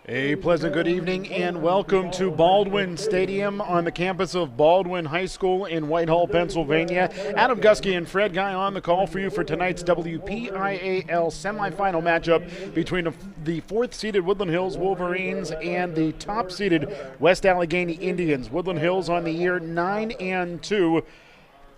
A pleasant good evening and welcome to Baldwin Stadium on the campus of Baldwin High School in Whitehall, Pennsylvania. Adam Gusky and Fred Guy on the call for you for tonight's WPIAL semifinal matchup between the fourth-seeded Woodland Hills Wolverines and the top-seeded West Allegheny Indians. Woodland Hills on the year 9-2.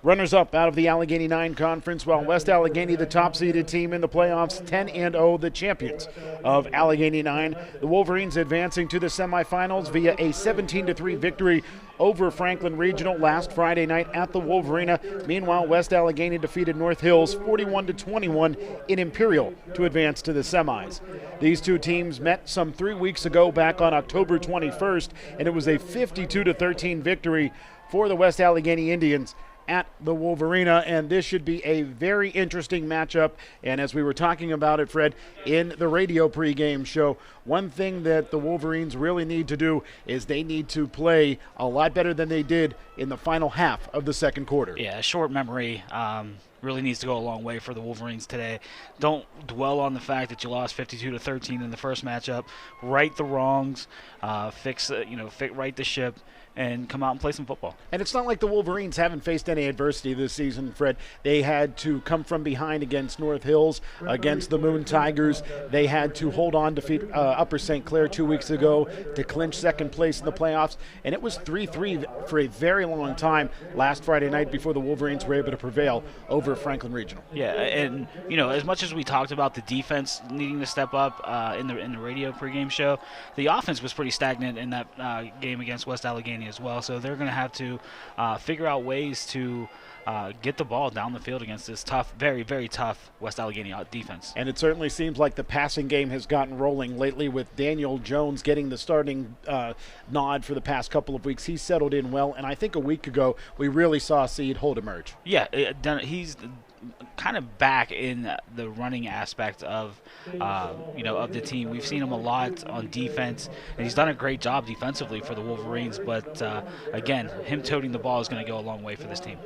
Runners-up out of the Allegheny 9 Conference, while West Allegheny, the top-seeded team in the playoffs, 10-0, the champions of Allegheny 9. The Wolverines advancing to the semifinals via a 17-3 victory over Franklin Regional last Friday night at the Wolverina. Meanwhile, West Allegheny defeated North Hills 41-21 in Imperial to advance to the semis. These two teams met some 3 weeks ago back on October 21st, and it was a 52-13 victory for the West Allegheny Indians at the Wolverina, and this should be a very interesting matchup. And as we were talking about it, Fred, in the radio pregame show, one thing that the Wolverines really need to do is they need to play a lot better than they did in the final half of the second quarter. Yeah, short memory really needs to go a long way for the Wolverines today. Don't dwell on the fact that you lost 52-13 in the first matchup. Right the wrongs, right the ship, and come out and play some football. And it's not like the Wolverines haven't faced any adversity this season, Fred. They had to come from behind against North Hills, against the Moon Tigers. They had to hold on, defeat Upper St. Clair 2 weeks ago to clinch second place in the playoffs. And it was 3-3 for a very long time last Friday night before the Wolverines were able to prevail over Franklin Regional. Yeah, and as much as we talked about the defense needing to step up in the radio pregame show, the offense was pretty stagnant in that game against West Allegheny as well. So they're going to have to figure out ways to get the ball down the field against this tough, very, very tough West Allegheny defense. And it certainly seems like the passing game has gotten rolling lately with Daniel Jones getting the starting nod for the past couple of weeks. He's settled in well, and I think a week ago we really saw Seed Holt emerge. Yeah, he's kind of back in the running aspect of of the team. We've seen him a lot on defense, and he's done a great job defensively for the Wolverines, but again, him toting the ball is going to go a long way for this team.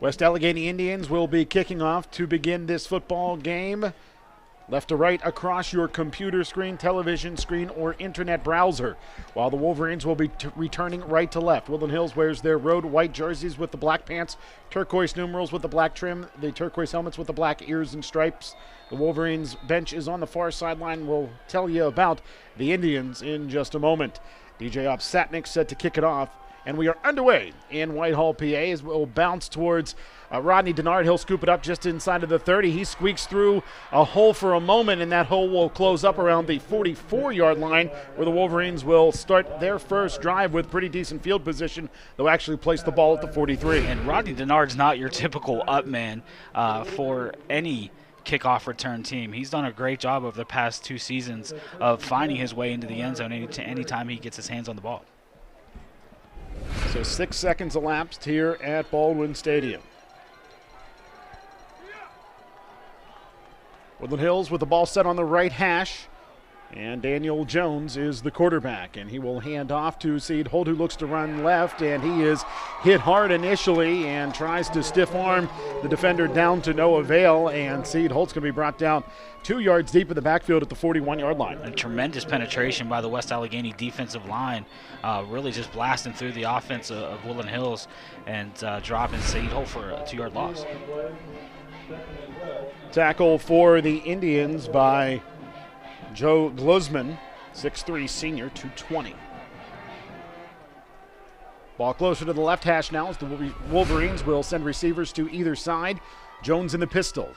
West Allegheny Indians will be kicking off to begin this football game. Left to right across your computer screen, television screen, or internet browser, while the Wolverines will be returning right to left. Woodland Hills wears their road white jerseys with the black pants, turquoise numerals with the black trim, the turquoise helmets with the black ears and stripes. The Wolverines bench is on the far sideline. We'll tell you about the Indians in just a moment. DJ Opsatnik set to kick it off, and we are underway in Whitehall, PA, as we'll bounce towards Rodney Denard. He'll scoop it up just inside of the 30. He squeaks through a hole for a moment, and that hole will close up around the 44-yard line, where the Wolverines will start their first drive with pretty decent field position. They'll actually place the ball at the 43. And Rodney Denard's not your typical up man for any kickoff return team. He's done a great job over the past 2 seasons of finding his way into the end zone anytime he gets his hands on the ball. So 6 seconds elapsed here at Baldwin Stadium. Woodland Hills with the ball set on the right hash. And Daniel Jones is the quarterback, and he will hand off to Seed Holt, who looks to run left, and he is hit hard initially and tries to stiff arm the defender down to no avail, and Seed Holt's going to be brought down 2 yards deep in the backfield at the 41-yard line. And tremendous penetration by the West Allegheny defensive line, really just blasting through the offense of Woodland Hills and dropping Seed Holt for a 2-yard loss. Tackle for the Indians by Joe Glusman, 6'3", senior, 220. Ball closer to the left hash now as the Wolverines will send receivers to either side. Jones in the pistol.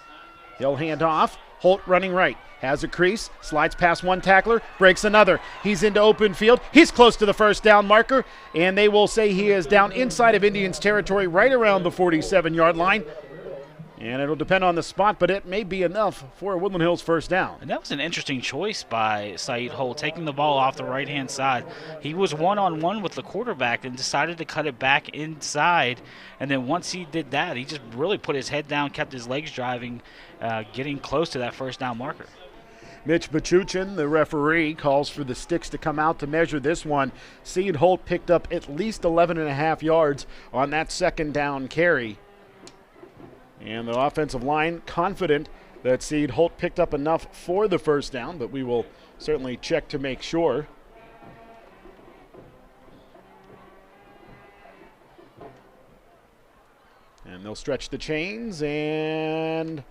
He'll hand off. Holt running right. Has a crease. Slides past one tackler. Breaks another. He's into open field. He's close to the first down marker. And they will say he is down inside of Indians territory right around the 47-yard line. And it'll depend on the spot, but it may be enough for a Woodland Hills first down. And that was an interesting choice by Saeed Holt, taking the ball off the right-hand side. He was one-on-one with the quarterback and decided to cut it back inside. And then once he did that, he just really put his head down, kept his legs driving, getting close to that first down marker. Mitch Bachuchin, the referee, calls for the sticks to come out to measure this one. Seed Holt picked up at least 11.5 yards on that second down carry. And the offensive line confident that Seed Holt picked up enough for the first down, but we will certainly check to make sure. And they'll stretch the chains, and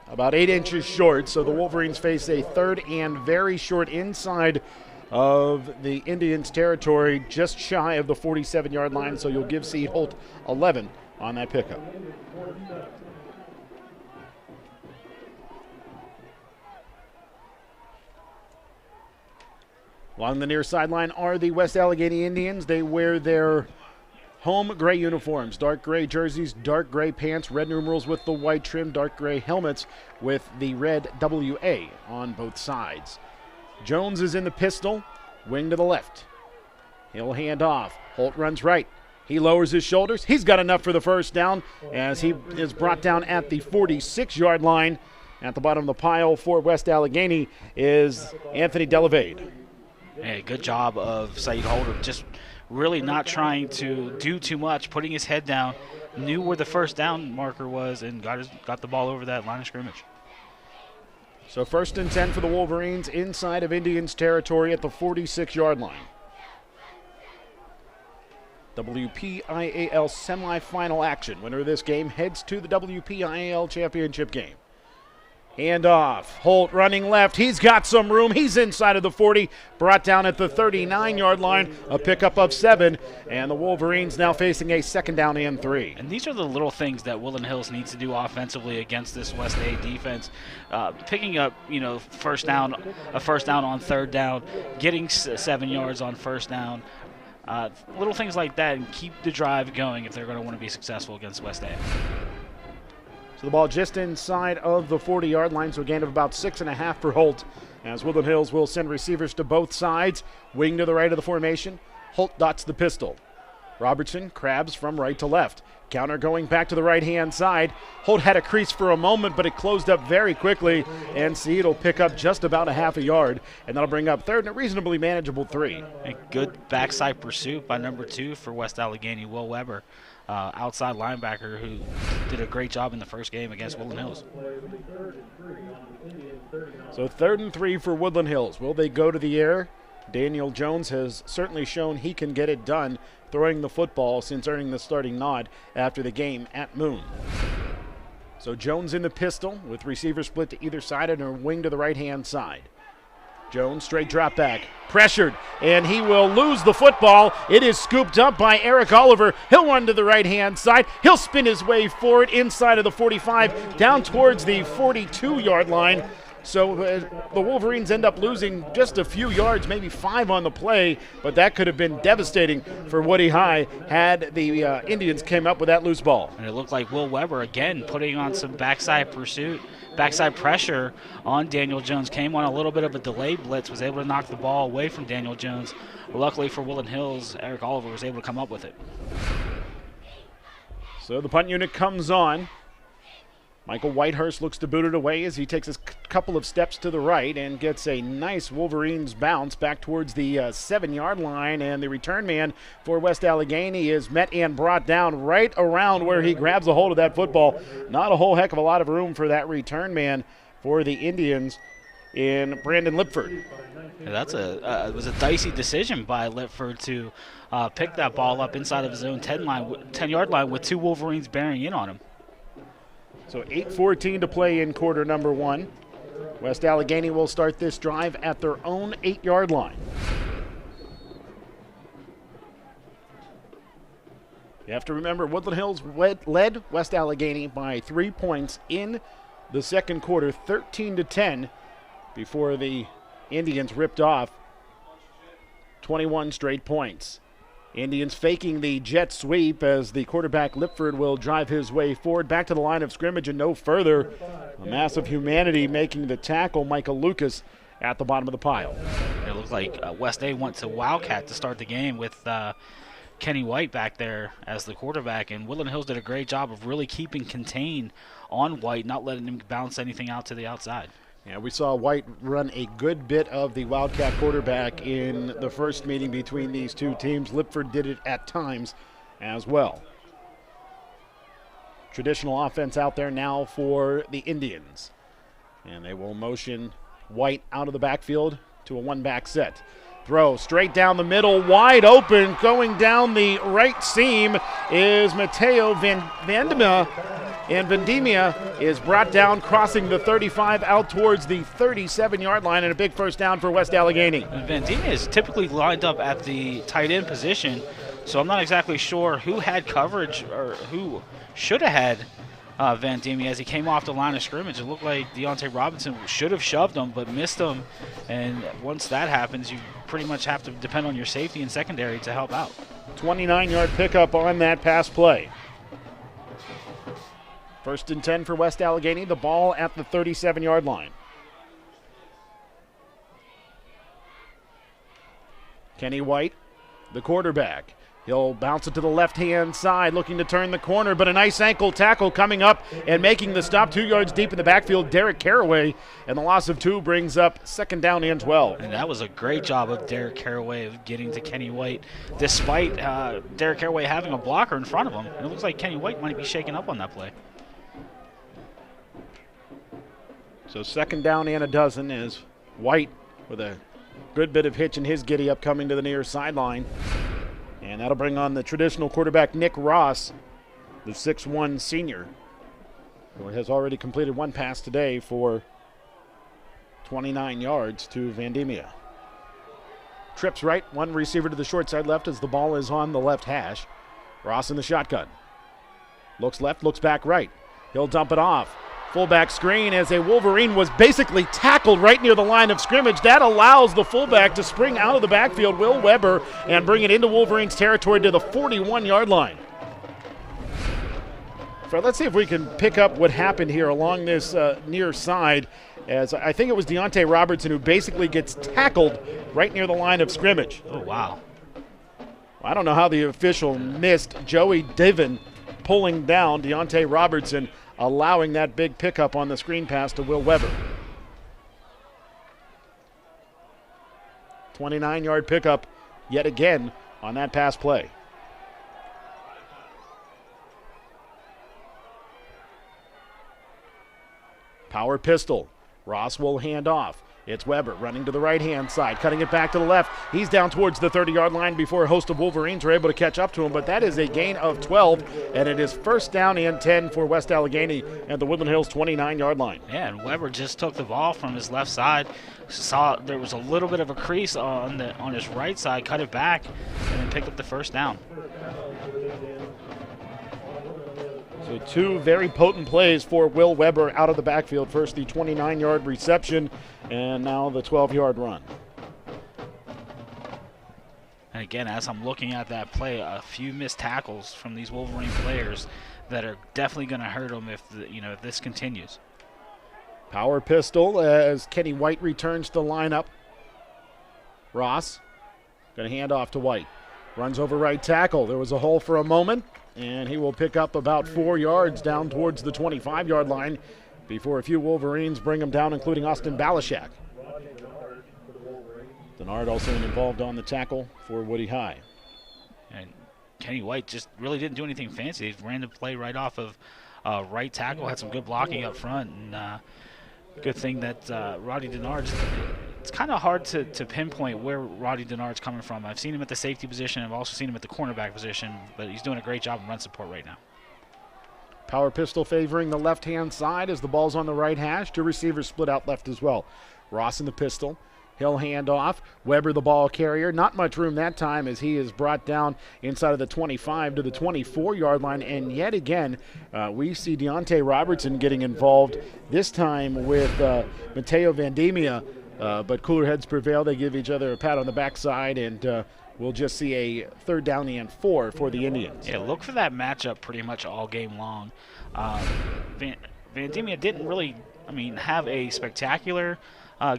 about 8 inches short. So the Wolverines face a third and very short inside of the Indians' territory, just shy of the 47-yard line. So you'll give Seed Holt 11 on that pickup. Along the near sideline are the West Allegheny Indians. They wear their home gray uniforms, dark gray jerseys, dark gray pants, red numerals with the white trim, dark gray helmets with the red WA on both sides. Jones is in the pistol, wing to the left. He'll hand off. Holt runs right. He lowers his shoulders. He's got enough for the first down as he is brought down at the 46-yard line. At the bottom of the pile for West Allegheny is Anthony Delavade. Hey, good job of Saeed Holder, just really not trying to do too much, putting his head down, knew where the first down marker was, and got the ball over that line of scrimmage. So 1st and 10 for the Wolverines inside of Indians territory at the 46-yard line. WPIAL semifinal action. Winner of this game heads to the WPIAL championship game. Hand off. Holt running left. He's got some room. He's inside of the 40. Brought down at the 39-yard line. A pickup of 7. And the Wolverines now facing a 2nd down and 3. And these are the little things that Woodland Hills needs to do offensively against this West A defense. Picking up, a first down on 3rd down, getting 7 yards on 1st down. Little things like that, and keep the drive going if they're going to want to be successful against West A. So the ball just inside of the 40-yard line, so a gain of about 6.5 for Holt. As Woodland Hills will send receivers to both sides. Wing to the right of the formation. Holt dots the pistol. Robertson crabs from right to left. Counter going back to the right-hand side. Holt had a crease for a moment, but it closed up very quickly, and Seed will pick up just about a half a yard, and that'll bring up 3rd and a reasonably manageable 3. A good backside pursuit by number 2 for West Allegheny, Will Weber. Outside linebacker who did a great job in the first game against Woodland Hills. So 3rd and 3 for Woodland Hills. Will they go to the air? Daniel Jones has certainly shown he can get it done throwing the football since earning the starting nod after the game at Moon. So Jones in the pistol with receivers split to either side and a wing to the right-hand side. Jones, straight drop back, pressured, and he will lose the football. It is scooped up by Eric Oliver. He'll run to the right-hand side. He'll spin his way forward inside of the 45, down towards the 42-yard line. So the Wolverines end up losing just a few yards, maybe 5 on the play, but that could have been devastating for Woody High had the Indians came up with that loose ball. And it looked like Will Weber, again, putting on some backside pursuit. Backside pressure on Daniel Jones, came on a little bit of a delayed blitz, was able to knock the ball away from Daniel Jones. Luckily for Woodland Hills, Eric Oliver was able to come up with it. So the punt unit comes on. Michael Whitehurst looks to boot it away as he takes a couple of steps to the right and gets a nice Wolverines bounce back towards the 7-yard line, and the return man for West Allegheny is met and brought down right around where he grabs a hold of that football. Not a whole heck of a lot of room for that return man for the Indians in Brandon Lipford. Yeah, that's it was a dicey decision by Lipford to pick that ball up inside of his own 10-yard line with 2 Wolverines bearing in on him. So 8:14 to play in quarter number 1. West Allegheny will start this drive at their own 8-yard line. You have to remember Woodland Hills led West Allegheny by 3 points in the second quarter, 13-10, before the Indians ripped off 21 straight points. Indians faking the jet sweep as the quarterback Lipford will drive his way forward back to the line of scrimmage and no further. A mass of humanity making the tackle, Michael Lucas, at the bottom of the pile. It looks like West A went to Wildcat to start the game with Kenny White back there as the quarterback, and Woodland Hills did a great job of really keeping contained on White, not letting him bounce anything out to the outside. Yeah, we saw White run a good bit of the Wildcat quarterback in the first meeting between these two teams. Lipford did it at times as well. Traditional offense out there now for the Indians. And they will motion White out of the backfield to a one-back set. Throw straight down the middle, wide open, going down the right seam is Mateo Vendemia, and Vendemia is brought down, crossing the 35 out towards the 37-yard line, and a big first down for West Allegheny. And Vendemia is typically lined up at the tight end position, so I'm not exactly sure who had coverage or who should have had Vendemia as he came off the line of scrimmage. It looked like Deontay Robinson should have shoved him but missed him, and once that happens, you pretty much have to depend on your safety and secondary to help out. 29-yard pickup on that pass play. 1st and 10 for West Allegheny, the ball at the 37-yard line. Kenny White, the quarterback. He'll bounce it to the left-hand side, looking to turn the corner, but a nice ankle tackle coming up and making the stop 2 yards deep in the backfield, Derek Caraway, and the loss of 2 brings up 2nd down and 12. And that was a great job of Derek Caraway of getting to Kenny White, despite Derek Caraway having a blocker in front of him. And it looks like Kenny White might be shaken up on that play. So 2nd down and a dozen is White with a good bit of hitch in his giddy up coming to the near sideline. And that'll bring on the traditional quarterback, Nick Ross, the 6'1 senior, who has already completed 1 pass today for 29 yards to Vendemia. Trips right, 1 receiver to the short side left as the ball is on the left hash. Ross in the shotgun. Looks left, looks back right. He'll dump it off. Fullback screen as a Wolverine was basically tackled right near the line of scrimmage. That allows the fullback to spring out of the backfield, Will Weber, and bring it into Wolverines territory to the 41-yard line. So let's see if we can pick up what happened here along this near side, as I think it was Deontay Robertson who basically gets tackled right near the line of scrimmage. Oh, wow. I don't know how the official missed Joey Divin pulling down Deontay Robertson, allowing that big pickup on the screen pass to Will Weber. 29-yard pickup yet again on that pass play. Power pistol. Ross will hand off. It's Weber running to the right-hand side, cutting it back to the left. He's down towards the 30-yard line before a host of Wolverines are able to catch up to him, but that is a gain of 12, and it is 1st down and 10 for West Allegheny at the Woodland Hills 29-yard line. Yeah, and Weber just took the ball from his left side. Saw there was a little bit of a crease on his right side, cut it back, and then picked up the 1st down. So 2 very potent plays for Will Weber out of the backfield. First the 29-yard reception, and now the 12-yard run. And again, as I'm looking at that play, a few missed tackles from these Wolverine players that are definitely going to hurt them if if this continues. Power pistol as Kenny White returns to the lineup. Ross going to hand off to White. Runs over right tackle. There was a hole for a moment, and he will pick up about 4 yards down towards the 25-yard line before a few Wolverines bring him down, including Austin Balashak. Denard also involved on the tackle for Woody High. And Kenny White just really didn't do anything fancy. He ran the play right off of right tackle, had some good blocking up front, and good thing that Roddy Denard, it's kind of hard to pinpoint where Roddy Denard's coming from. I've seen him at the safety position. I've also seen him at the cornerback position, but he's doing a great job in run support right now. Power pistol favoring the left-hand side as the ball's on the right hash. 2 receivers split out left as well. Ross in the pistol. He'll hand off. Weber the ball carrier. Not much room that time as he is brought down inside of the 25 to the 24-yard line. And yet again, we see Deontay Robertson getting involved, this time with Mateo Vendemia. But cooler heads prevail. They give each other a pat on the backside, and we'll just see a 3rd down and 4 for the Indians. Yeah, look for that matchup pretty much all game long. Vendemia didn't really, have a spectacular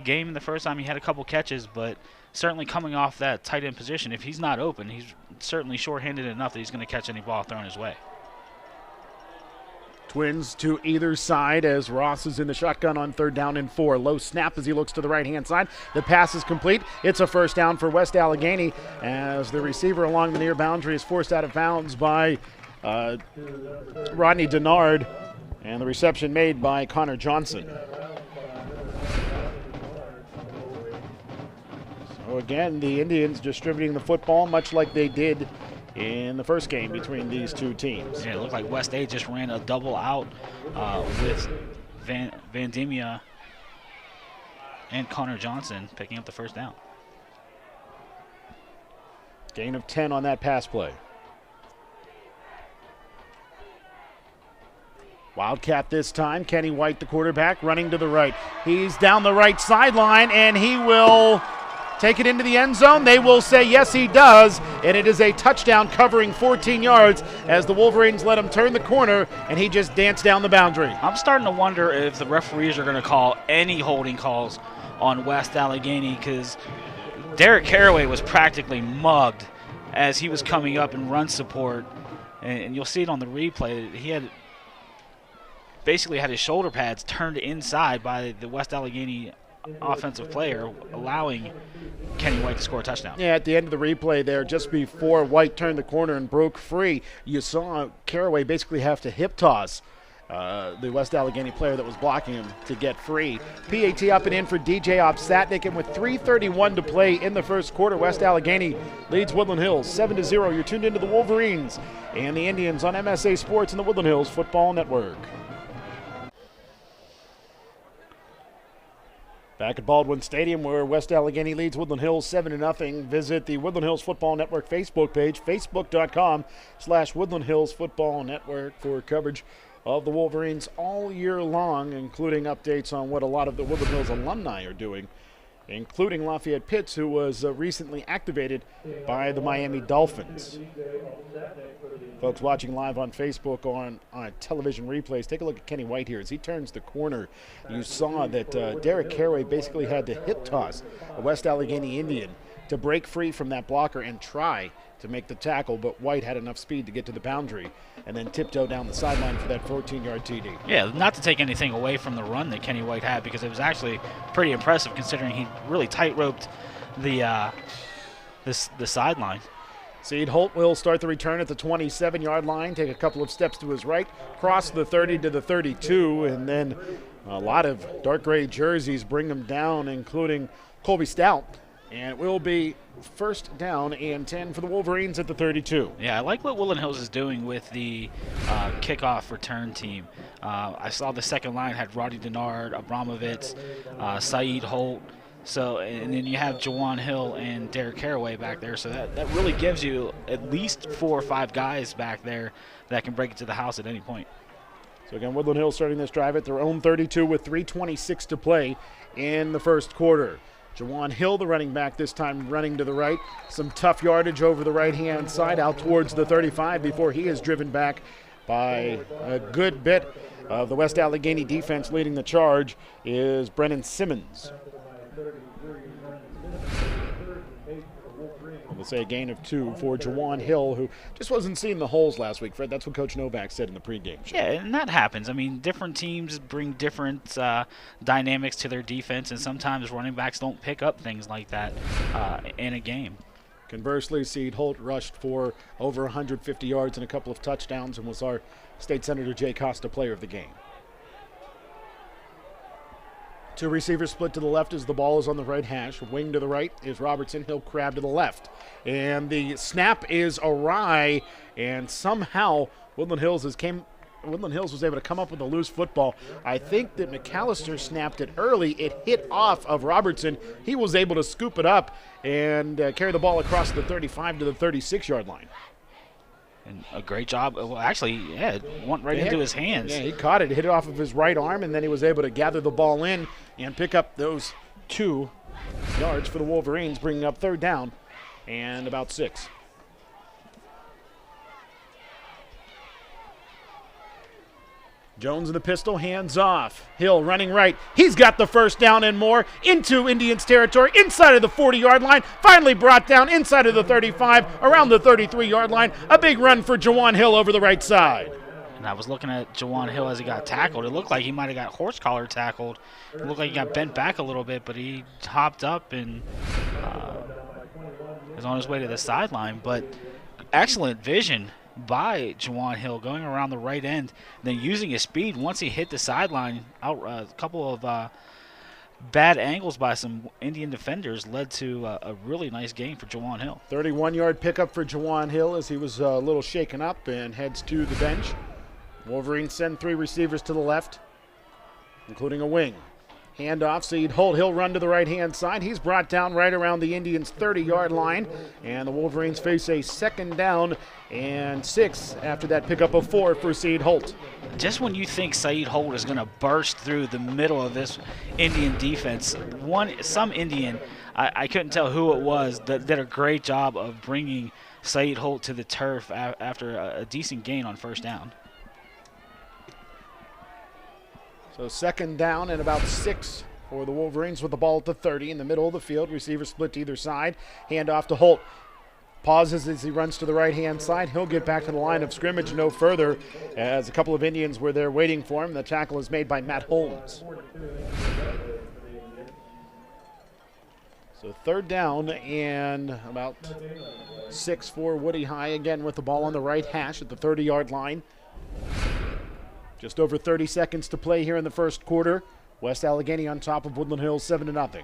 game in the first time. He had a couple catches, but certainly coming off that tight end position, if he's not open, he's certainly short-handed enough that he's going to catch any ball thrown his way. Twins to either side as Ross is in the shotgun on 3rd down and 4. Low snap as he looks to the right-hand side. The pass is complete. It's a 1st down for West Allegheny as the receiver along the near boundary is forced out of bounds by Rodney Denard, and the reception made by Connor Johnson. So Again, the Indians distributing the football much like they did in the first game between these two teams. Yeah, it looked like West A just ran a double out with Van Diemen and Connor Johnson picking up the first down. Gain of 10 on that pass play. Wildcat this time. Kenny White, the quarterback, running to the right. He's down the right sideline, and he will take it into the end zone. They will say yes, he does, and it is a touchdown covering 14 yards as the Wolverines let him turn the corner, and he just danced down the boundary. I'm starting to wonder if the referees are going to call any holding calls on West Allegheny, because Derek Caraway was practically mugged as he was coming up in run support, and you'll see it on the replay. He had basically had his shoulder pads turned inside by the West Allegheny offensive player, allowing Kenny White to score a touchdown. Yeah, at the end of the replay there, just before White turned the corner and broke free, you saw Caraway basically have to hip toss the West Allegheny player that was blocking him to get free. PAT up and in for DJ Opsatnik, and with 3:31 to play in the first quarter, West Allegheny leads Woodland Hills 7-0. You're tuned into the Wolverines and the Indians on MSA Sports and the Woodland Hills Football Network. Back at Baldwin Stadium, where West Allegheny leads Woodland Hills 7-0. Visit the Woodland Hills Football Network Facebook page, facebook.com/Woodland Hills Football Network, for coverage of the Wolverines all year long, including updates on what a lot of the Woodland Hills alumni are doing, including Lafayette Pitts, who was recently activated by the Miami Dolphins. Folks watching live on Facebook on television replays, take a look at Kenny White here. As he turns the corner, you saw that Derek Caraway basically had to hip toss a West Allegheny Indian to break free from that blocker and try to make the tackle, but White had enough speed to get to the boundary and then tiptoe down the sideline for that 14-yard TD. Yeah, not to take anything away from the run that Kenny White had, because it was actually pretty impressive considering he really tight-roped the sideline. Seed Holt will start the return at the 27-yard line, take a couple of steps to his right, cross the 30 to the 32, and then a lot of dark gray jerseys bring him down, including Colby Stout. And it will be first down and 10 for the Wolverines at the 32. Yeah, I like what Woodland Hills is doing with the kickoff return team. I saw the second line had Roddy Denard, Abramovitz, Saeed Holt. So, and then you have Jawan Hill and Derek Caraway back there. So that really gives you at least 4 or 5 guys back there that can break it to the house at any point. So again, Woodland Hills starting this drive at their own 32 with 3:26 to play in the first quarter. Jawan Hill, the running back, this time running to the right. Some tough yardage over the right-hand side out towards the 35 before he is driven back by a good bit of the West Allegheny defense. Leading the charge is Brennan Simmons. We'll say a gain of 2 for Jawan Hill, who just wasn't seeing the holes last week, Fred. That's what Coach Novak said in the pregame show. Yeah, and that happens. I mean, different teams bring different dynamics to their defense, and sometimes running backs don't pick up things like that in a game. Conversely, Seed Holt rushed for over 150 yards and a couple of touchdowns and was our State Senator Jay Costa player of the game. 2 receivers split to the left as the ball is on the right hash. Wing to the right is Robertson. He'll crab to the left. And the snap is awry, and somehow Woodland Hills was able to come up with a loose football. I think that McAllister snapped it early. It hit off of Robertson. He was able to scoop it up and carry the ball across the 35 to the 36-yard line. And a great job. Well, actually, yeah, it went right into his hands. Yeah, he caught it, hit it off of his right arm, and then he was able to gather the ball in and pick up those 2 yards for the Wolverines, bringing up third down and about 6. Jones in the pistol, hands off. Hill running right. He's got the first down and more into Indians territory, inside of the 40-yard line. Finally brought down inside of the 35, around the 33-yard line. A big run for Jawan Hill over the right side. And I was looking at Jawan Hill as he got tackled. It looked like he might have got horse collar tackled. It looked like he got bent back a little bit, but he hopped up and is on his way to the sideline. But excellent vision by Jawan Hill going around the right end, then using his speed once he hit the sideline, out a couple of bad angles by some Indian defenders led to a really nice game for Jawan Hill. 31-yard pickup for Jawan Hill as he was a little shaken up and heads to the bench. Wolverines send 3 receivers to the left, including a wing. Handoff, Saeed Holt. He'll run to the right-hand side. He's brought down right around the Indians' 30-yard line, and the Wolverines face a 2nd down and 6 after that pickup of 4 for Saeed Holt. Just when you think Saeed Holt is going to burst through the middle of this Indian defense, some Indian, I couldn't tell who it was, that did a great job of bringing Saeed Holt to the turf after a decent gain on 1st down. So 2nd down and about 6 for the Wolverines with the ball at the 30 in the middle of the field. Receivers split to either side. Handoff to Holt. Pauses as he runs to the right-hand side. He'll get back to the line of scrimmage no further as a couple of Indians were there waiting for him. The tackle is made by Matt Holmes. So 3rd down and about 6 for Woody High again with the ball on the right hash at the 30-yard line. Just over 30 seconds to play here in the 1st quarter. West Allegheny on top of Woodland Hills 7-0.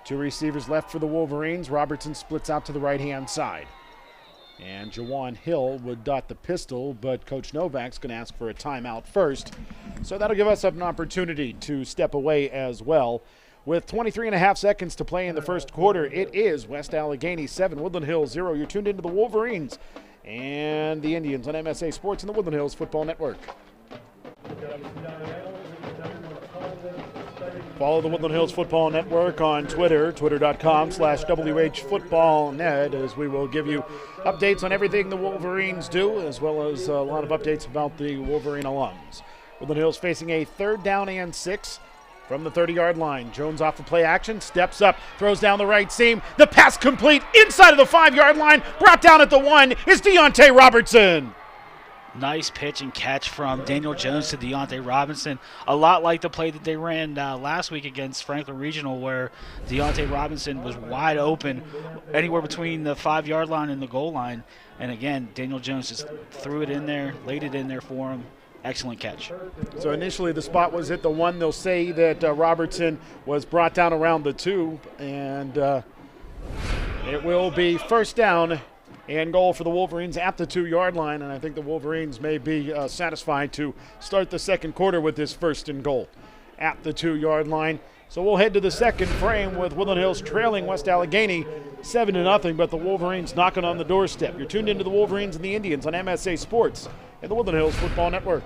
2 receivers left for the Wolverines. Robertson splits out to the right-hand side. And Jawan Hill would dot the pistol, but Coach Novak's going to ask for a timeout first. So that'll give us an opportunity to step away as well. With 23.5 seconds to play in the 1st quarter, it is West Allegheny 7, Woodland Hills 0. You're tuned into the Wolverines and the Indians on MSA Sports and the Woodland Hills Football Network. Follow the Woodland Hills Football Network on Twitter, twitter.com/WHFootballNet, as we will give you updates on everything the Wolverines do, as well as a lot of updates about the Wolverine alums. Woodland Hills facing a 3rd down and 6 from the 30-yard line. Jones off of play action, steps up, throws down the right seam. The pass complete inside of the 5-yard line. Brought down at the 1 is Deontay Robertson. Nice pitch and catch from Daniel Jones to Deontay Robinson. A lot like the play that they ran last week against Franklin Regional, where Deontay Robinson was wide open anywhere between the 5-yard line and the goal line. And again, Daniel Jones just threw it in there, laid it in there for him. Excellent catch. So initially the spot was at the 1. They'll say that Robertson was brought down around the 2, and it will be 1st down and goal for the Wolverines at the 2-yard line, and I think the Wolverines may be satisfied to start the 2nd quarter with this 1st and goal at the 2-yard line. So we'll head to the 2nd frame with Woodland Hills trailing West Allegheny 7-0, but the Wolverines knocking on the doorstep. You're tuned into the Wolverines and the Indians on MSA Sports and the Woodland Hills Football Network.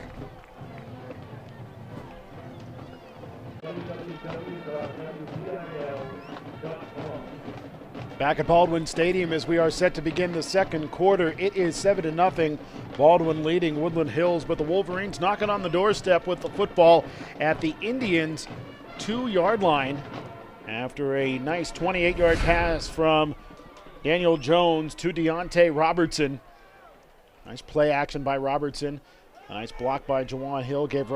Back at Baldwin Stadium as we are set to begin the 2nd quarter. It is 7-0. Baldwin leading Woodland Hills, but the Wolverines knocking on the doorstep with the football at the Indians' 2-yard line after a nice 28-yard pass from Daniel Jones to Deontay Robertson. Nice play action by Robertson. A nice block by Jawan Hill gave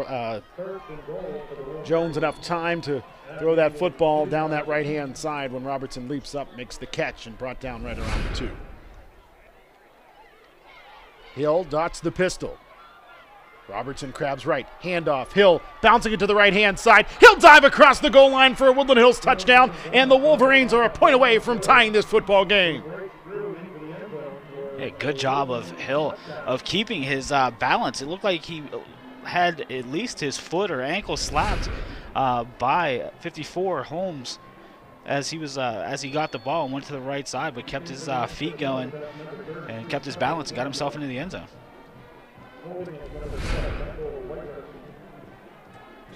Jones enough time to throw that football down that right-hand side when Robertson leaps up, makes the catch, and brought down right around the 2. Hill dots the pistol. Robertson crabs right, handoff, Hill bouncing it to the right-hand side. He'll dive across the goal line for a Woodland Hills touchdown, and the Wolverines are a point away from tying this football game. Yeah, good job of Hill of keeping his balance. It looked like he had at least his foot or ankle slapped by 54 Holmes as he got the ball and went to the right side, but kept his feet going and kept his balance and got himself into the end zone.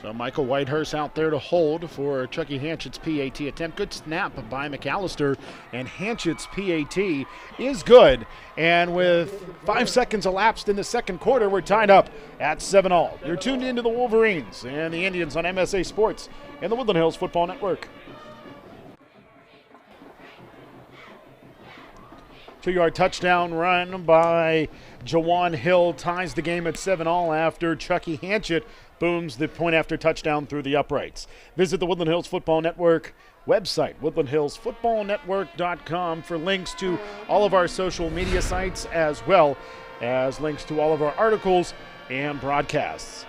So Michael Whitehurst out there to hold for Chucky Hanchett's PAT attempt. Good snap by McAllister, and Hanchett's PAT is good. And with 5 seconds elapsed in the 2nd quarter, we're tied up at 7-all. You're tuned into the Wolverines and the Indians on MSA Sports and the Woodland Hills Football Network. 2-yard touchdown run by Jawan Hill ties the game at 7-all after Chucky Hanchett booms the point after touchdown through the uprights. Visit the Woodland Hills Football Network website, woodlandhillsfootballnetwork.com, for links to all of our social media sites as well as links to all of our articles and broadcasts.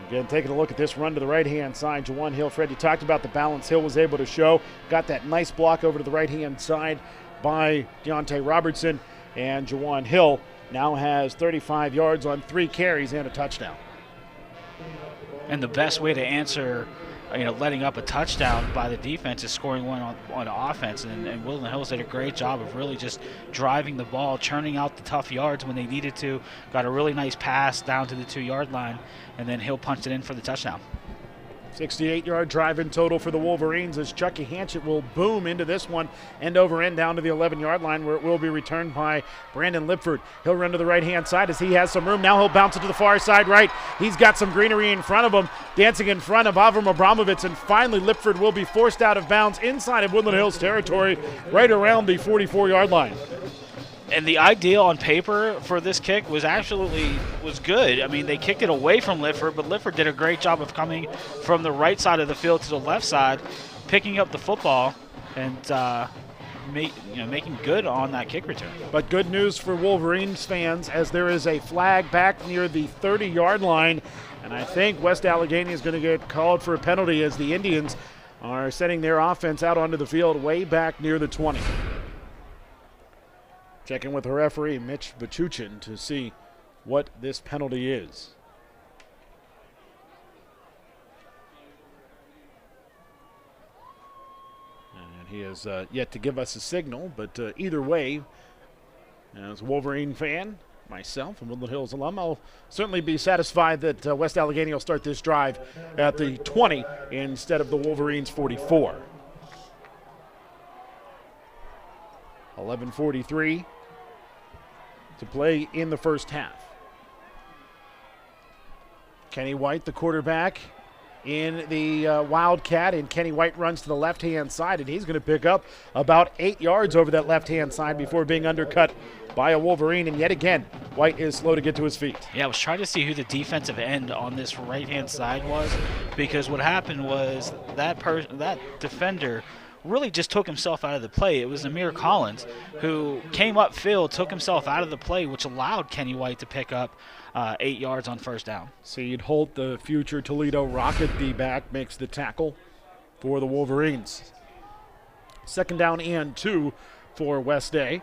Again, taking a look at this run to the right-hand side, Juwan Hill. Fred, you talked about the balance Hill was able to show. Got that nice block over to the right-hand side by Deontay Robertson. And Juwan Hill now has 35 yards on 3 carries and a touchdown. And the best way to answer, letting up a touchdown by the defense is scoring one on offense. And Woodland Hills did a great job of really just driving the ball, churning out the tough yards when they needed to. Got a really nice pass down to the 2-yard line, and then Hill punched it in for the touchdown. 68-yard drive in total for the Wolverines as Chucky Hanchett will boom into this one, end over end down to the 11-yard line, where it will be returned by Brandon Lipford. He'll run to the right-hand side as he has some room. Now he'll bounce it to the far side right. He's got some greenery in front of him, dancing in front of Avram Abramovitz, and finally Lipford will be forced out of bounds inside of Woodland Hills territory, right around the 44-yard line. And the ideal on paper for this kick was good. I mean, they kicked it away from Lipford, but Lipford did a great job of coming from the right side of the field to the left side, picking up the football, and making good on that kick return. But good news for Wolverines fans, as there is a flag back near the 30-yard line, and I think West Allegheny is going to get called for a penalty as the Indians are sending their offense out onto the field way back near the 20. Checking with the referee, Mitch Bachuchin, to see what this penalty is. And he has yet to give us a signal, but either way, as a Wolverine fan, myself, and Woodland Hills alum, I'll certainly be satisfied that West Allegheny will start this drive at the 20 instead of the Wolverines' 44. 11:43 to play in the first half. Kenny White, the quarterback, in the Wildcat, and Kenny White runs to the left-hand side, and he's going to pick up about 8 yards over that left-hand side before being undercut by a Wolverine, and yet again, White is slow to get to his feet. Yeah, I was trying to see who the defensive end on this right-hand side was, because what happened was that defender really just took himself out of the play. It was Amir Collins who came upfield, took himself out of the play, which allowed Kenny White to pick up 8 yards on first down. Seed Holt, the future Toledo Rocket D-back, makes the tackle for the Wolverines. 2nd down and 2 for West A.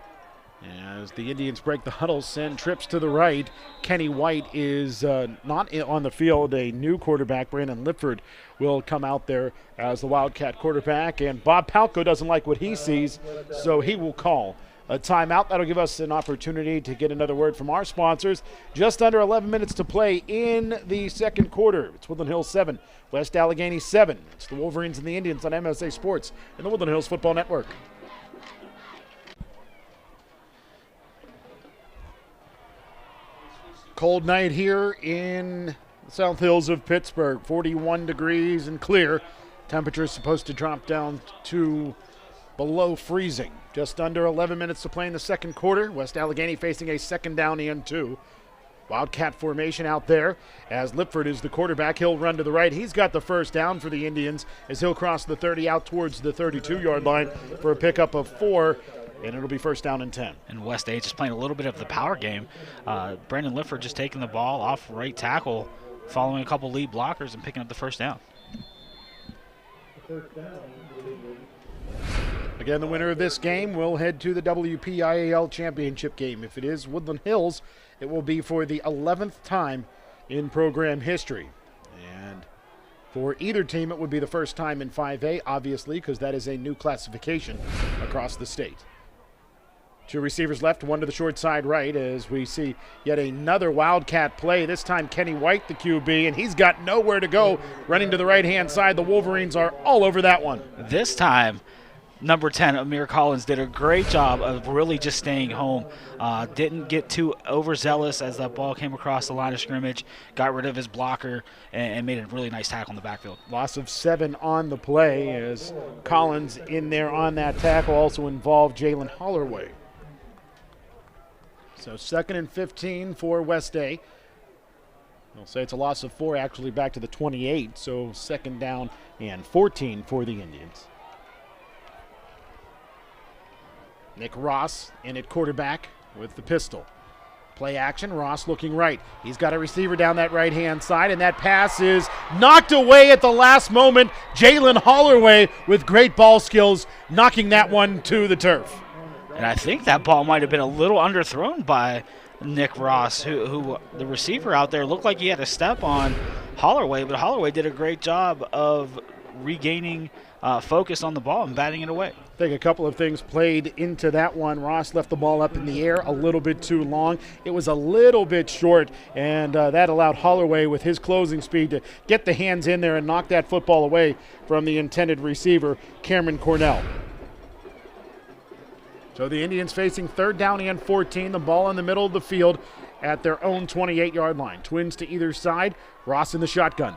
As the Indians break the huddle, send trips to the right. Kenny White is not on the field. A new quarterback, Brandon Lipford, will come out there as the Wildcat quarterback. And Bob Palco doesn't like what he sees, so he will call a timeout. That'll give us an opportunity to get another word from our sponsors. Just under 11 minutes to play in the second quarter. It's Woodland Hills 7, West Allegheny 7. It's the Wolverines and the Indians on MSA Sports and the Woodland Hills Football Network. Cold night here in the South Hills of Pittsburgh. 41 degrees and clear. Temperature is supposed to drop down to below freezing. Just under 11 minutes to play in the second quarter. West Allegheny facing a 2nd down and 2. Wildcat formation out there as Lipford is the quarterback. He'll run to the right. He's got the first down for the Indians as he'll cross the 30 out towards the 32-yard line for a pickup of 4. And it'll be 1st down and 10. And West A just playing a little bit of the power game. Brandon Lipford just taking the ball off right tackle, following a couple lead blockers and picking up the 1st down. Again, the winner of this game will head to the WPIAL championship game. If it is Woodland Hills, it will be for the 11th time in program history. And for either team, it would be the first time in 5A, obviously, because that is a new classification across the state. 2 receivers left, 1 to the short side right as we see yet another Wildcat play. This time Kenny White, the QB, and he's got nowhere to go. Running to the right-hand side, the Wolverines are all over that one. This time, number 10, Amir Collins, did a great job of really just staying home. Didn't get too overzealous as that ball came across the line of scrimmage, got rid of his blocker, and made a really nice tackle in the backfield. Loss of 7 on the play as Collins in there on that tackle also involved Jalen Hollerway. So 2nd and 15 for West A. I'll say it's a loss of 4 actually back to the 28, so 2nd down and 14 for the Indians. Nick Ross in at quarterback with the pistol. Play action, Ross looking right. He's got a receiver down that right-hand side, and that pass is knocked away at the last moment. Jalen Holloway with great ball skills, knocking that one to the turf. And I think that ball might have been a little underthrown by Nick Ross, who the receiver out there looked like he had a step on Holloway, but Holloway did a great job of regaining focus on the ball and batting it away. I think a couple of things played into that one. Ross left the ball up in the air a little bit too long. It was a little bit short, and that allowed Holloway, with his closing speed, to get the hands in there and knock that football away from the intended receiver, Cameron Cornell. So the Indians facing 3rd down and 14, the ball in the middle of the field at their own 28-yard line. Twins to either side, Ross in the shotgun.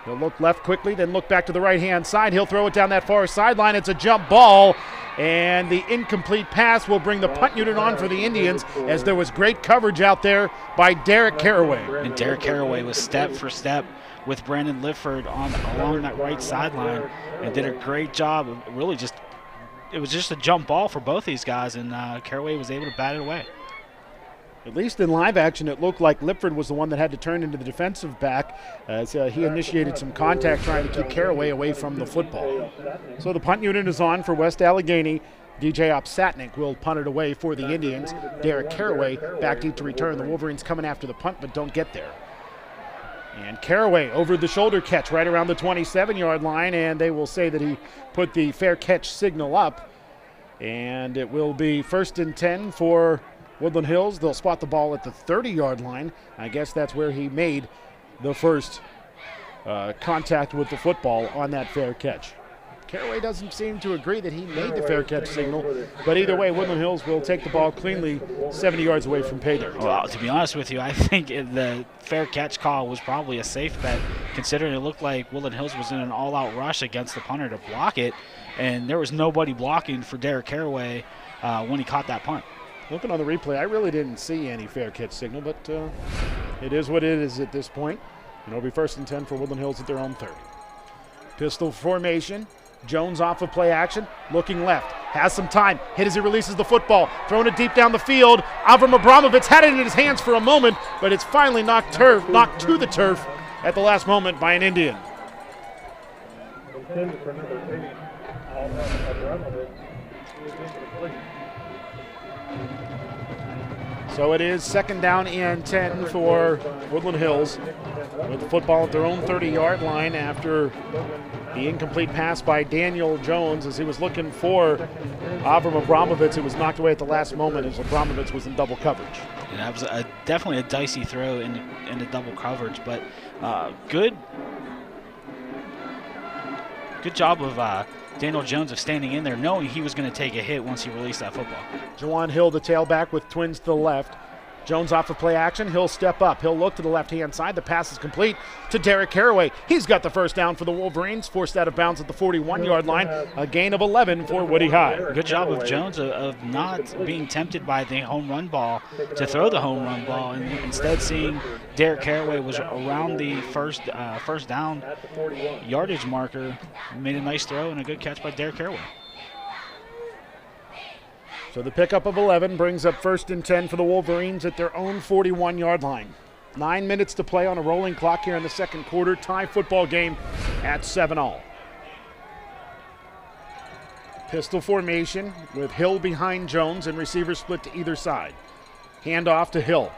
He'll look left quickly, then look back to the right-hand side. He'll throw it down that far sideline. It's a jump ball, and the incomplete pass will bring the punt unit on for the Indians, as there was great coverage out there by Derek Caraway. And Derek Caraway was step for step with Brandon Lifford along that right sideline and did a great job of really just – it was just a jump ball for both these guys, and Caraway was able to bat it away. At least in live action, it looked like Lipford was the one that had to turn into the defensive back as he initiated some contact trying to keep Caraway away from the football. So the punt unit is on for West Allegheny. DJ Opsatnik will punt it away for the Indians. Derek Caraway back deep to return. The Wolverines coming after the punt but don't get there. And Caraway over the shoulder catch right around the 27-yard line, and they will say that he put the fair catch signal up. And it will be 1st and 10 for Woodland Hills. They'll spot the ball at the 30-yard line. I guess that's where he made the first contact with the football on that fair catch. Caraway doesn't seem to agree that he made the fair catch signal, but either way, Woodland Hills will take the ball cleanly 70 yards away from pay dirt. Well, to be honest with you, I think the fair catch call was probably a safe bet, considering it looked like Woodland Hills was in an all-out rush against the punter to block it, and there was nobody blocking for Derek Caraway when he caught that punt. Looking on the replay, I really didn't see any fair catch signal, but it is what it is at this point. And it'll be 1st and 10 for Woodland Hills at their own 30. Pistol formation. Jones off of play action, looking left, has some time, hit as he releases the football, throwing it deep down the field. Avram Abramovich had it in his hands for a moment, but it's finally knocked to the turf at the last moment by an Indian. So it is 2nd down and 10 for Woodland Hills with the football at their own 30-yard line after the incomplete pass by Daniel Jones as he was looking for Avram Abramovich. It was knocked away at the last moment as Abramovich was in double coverage. And that was definitely a dicey throw in the double coverage, but good job of Daniel Jones of standing in there, knowing he was going to take a hit once he released that football. Jawan Hill, the tailback, with Twins to the left. Jones off of play action. He'll step up. He'll look to the left-hand side. The pass is complete to Derek Caraway. He's got the first down for the Wolverines, forced out of bounds at the 41-yard line. A gain of 11 for Woody High. Good job of Jones of not being tempted by the home run ball to throw the home run ball, and instead seeing Derek Caraway was around the first down yardage marker. Made a nice throw and a good catch by Derek Caraway. So the pickup of 11 brings up 1st and 10 for the Wolverines at their own 41-yard line. 9 minutes to play on a rolling clock here in the second quarter. Tie football game at 7-all. Pistol formation with Hill behind Jones and receivers split to either side. Handoff to Hill.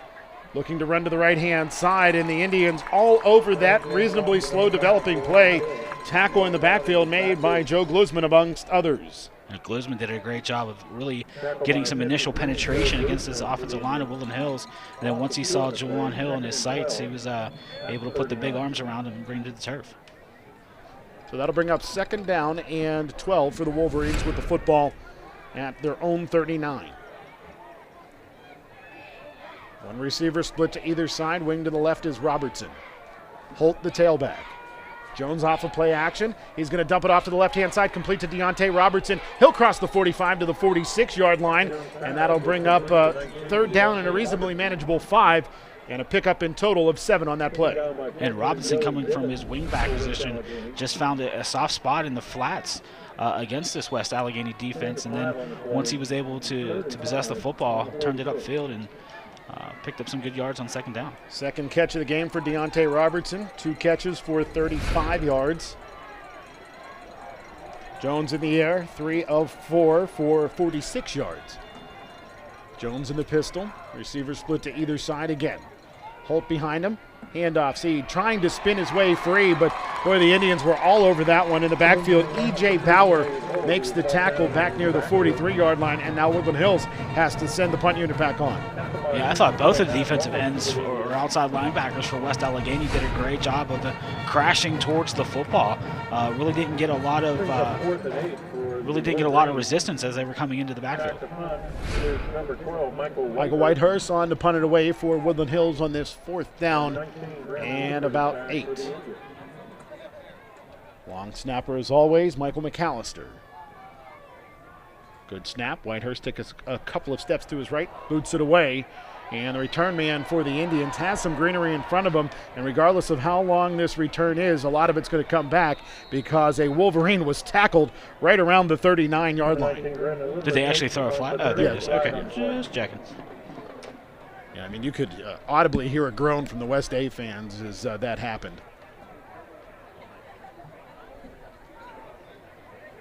Looking to run to the right-hand side, and the Indians all over that reasonably slow developing play. Tackle in the backfield made by Joe Glusman amongst others. And Glusman did a great job of really getting some initial penetration against this offensive line of Woodland Hills. And then once he saw Jawan Hill in his sights, he was able to put the big arms around him and bring him to the turf. So that'll bring up 2nd down and 12 for the Wolverines with the football at their own 39. One receiver split to either side. Wing to the left is Robertson. Holt, the tailback. Jones off of play action. He's going to dump it off to the left-hand side, complete to Deontay Robertson. He'll cross the 45 to the 46-yard line, and that'll bring up 3rd down and a reasonably manageable 5, and a pickup in total of 7 on that play. And Robinson, coming from his wingback position, just found a soft spot in the flats against this West Allegheny defense, and then once he was able to possess the football, turned it upfield and picked up some good yards on second down. Second catch of the game for Deontay Robertson. 2 catches for 35 yards. Jones in the air, 3 of 4 for 46 yards. Jones in the pistol. Receiver split to either side again. Holt behind him. Handoff. Seed trying to spin his way free, but boy, the Indians were all over that one in the backfield. E.J. Bauer makes the tackle back near the 43-yard line, and now Woodland Hills has to send the punt unit back on. Yeah, I thought both of the defensive ends or outside linebackers for West Allegheny did a great job of crashing towards the football. Really didn't get a lot of resistance as they were coming into the backfield. Michael Whitehurst on to punt it away for Woodland Hills on this 4th down and about 8. Long snapper as always, Michael McAllister. Good snap. Whitehurst takes a couple of steps to his right, boots it away. And the return man for the Indians has some greenery in front of him. And regardless of how long this return is, a lot of it's going to come back because a Wolverine was tackled right around the 39-yard line. Did they actually throw a flag? Oh, there it is. Okay, just checking. Yeah, I mean, you could audibly hear a groan from the West A fans as that happened.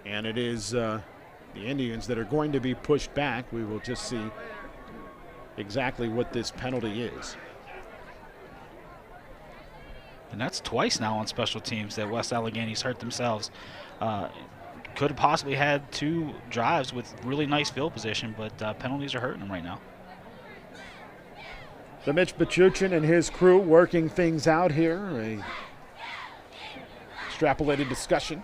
And it is the Indians that are going to be pushed back. We will just see exactly what this penalty is. And that's twice now on special teams that West Allegheny's hurt themselves. Could have possibly had 2 drives with really nice field position, but penalties are hurting them right now. So Mitch Bachuchin and his crew working things out here. A extrapolated discussion.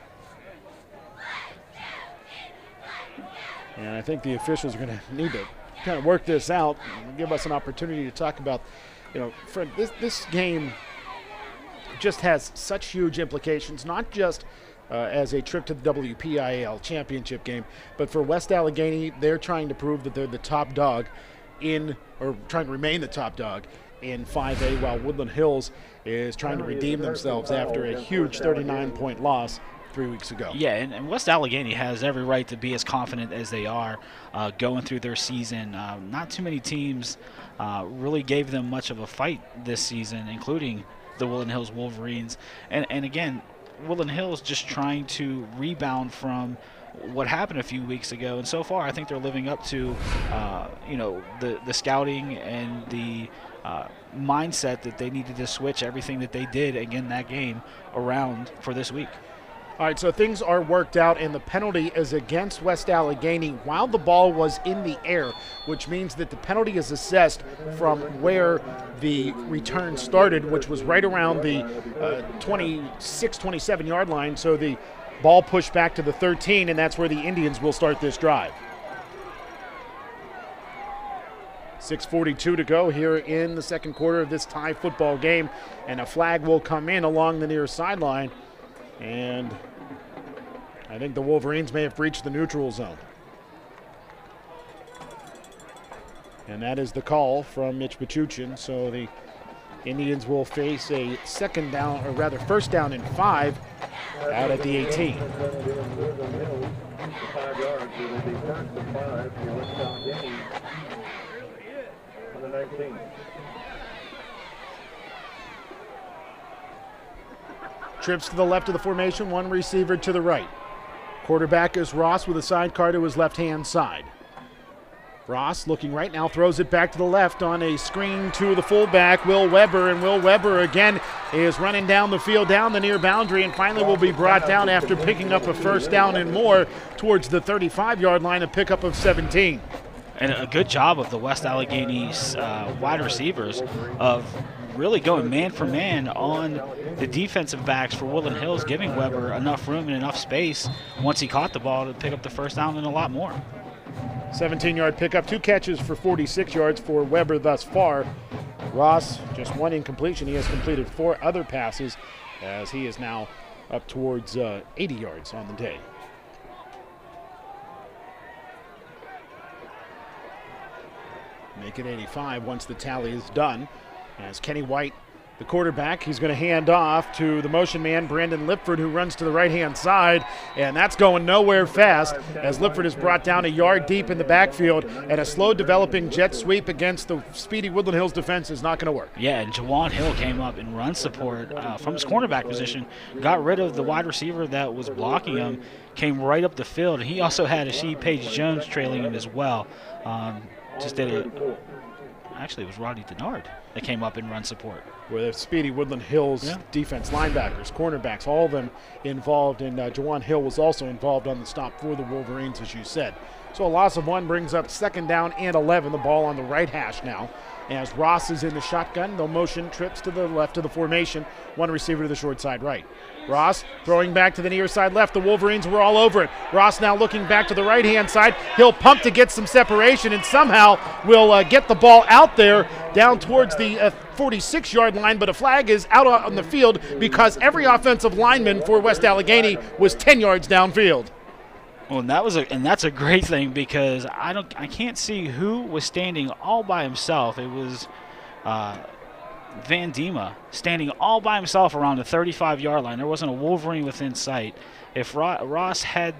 And I think the officials are going to need to kind of work this out and give us an opportunity to talk about, Fred, this game just has such huge implications, not just as a trip to the WPIAL championship game, but for West Allegheny, they're trying to prove that they're the top dog or trying to remain the top dog in 5A, while Woodland Hills is trying to redeem themselves after a huge 39-point loss 3 weeks ago. Yeah, and West Allegheny has every right to be as confident as they are going through their season. Not too many teams really gave them much of a fight this season, including the Woodland Hills Wolverines. And again, Woodland Hills just trying to rebound from what happened a few weeks ago. And so far, I think they're living up to, the scouting and the mindset that they needed to switch everything that they did again that game around for this week. All right, so things are worked out, and the penalty is against West Allegheny while the ball was in the air, which means that the penalty is assessed from where the return started, which was right around the 26, 27-yard line. So the ball pushed back to the 13, and that's where the Indians will start this drive. 6:42 to go here in the second quarter of this tie football game, and a flag will come in along the near sideline. And I think the Wolverines may have breached the neutral zone. And that is the call from Mitch Bachuchin. So the Indians will face a first down and 5 out at the 18. 5 yards. It will be first and 5 for West Allegheny on the 19. Trips to the left of the formation, 1 receiver to the right. Quarterback is Ross with a sidecar to his left-hand side. Ross looking right now, throws it back to the left on a screen to the fullback, Will Weber. And Will Weber again is running down the field, down the near boundary, and finally will be brought down after picking up a first down and more towards the 35-yard line, a pickup of 17. And a good job of the West Allegheny's wide receivers of really going man for man on the defensive backs for Woodland Hills, giving Weber enough room and enough space once he caught the ball to pick up the first down and a lot more. 17-yard pickup, 2 catches for 46 yards for Weber thus far. Ross, just 1 incompletion. He has completed 4 other passes as he is now up towards 80 yards on the day. Make it 85 once the tally is done, as Kenny White The quarterback, he's going to hand off to the motion man, Brandon Lipford, who runs to the right-hand side, and that's going nowhere fast as Lipford is brought down a yard deep in the backfield, and a slow-developing jet sweep against the speedy Woodland Hills defense is not going to work. Yeah, and Jawan Hill came up in run support from his cornerback position, got rid of the wide receiver that was blocking him, came right up the field, and he also had Ashee Page-Jones trailing him as well. Actually, it was Rodney Denard that came up in run support. Where the speedy Woodland Hills defense, linebackers, cornerbacks, all of them involved, and Jawan Hill was also involved on the stop for the Wolverines, as you said. So a loss of 1 brings up 2nd down and 11, the ball on the right hash now. As Ross is in the shotgun, they'll motion trips to the left of the formation, 1 receiver to the short side right. Ross throwing back to the near side left. The Wolverines were all over it. Ross now looking back to the right-hand side. He'll pump to get some separation and somehow will get the ball out there down towards the 46-yard line, but a flag is out on the field because every offensive lineman for West Allegheny was 10 yards downfield. Well, and that's a great thing because I can't see who was standing all by himself. It was Van Dima standing all by himself around the 35-yard line. There wasn't a Wolverine within sight. If Ross had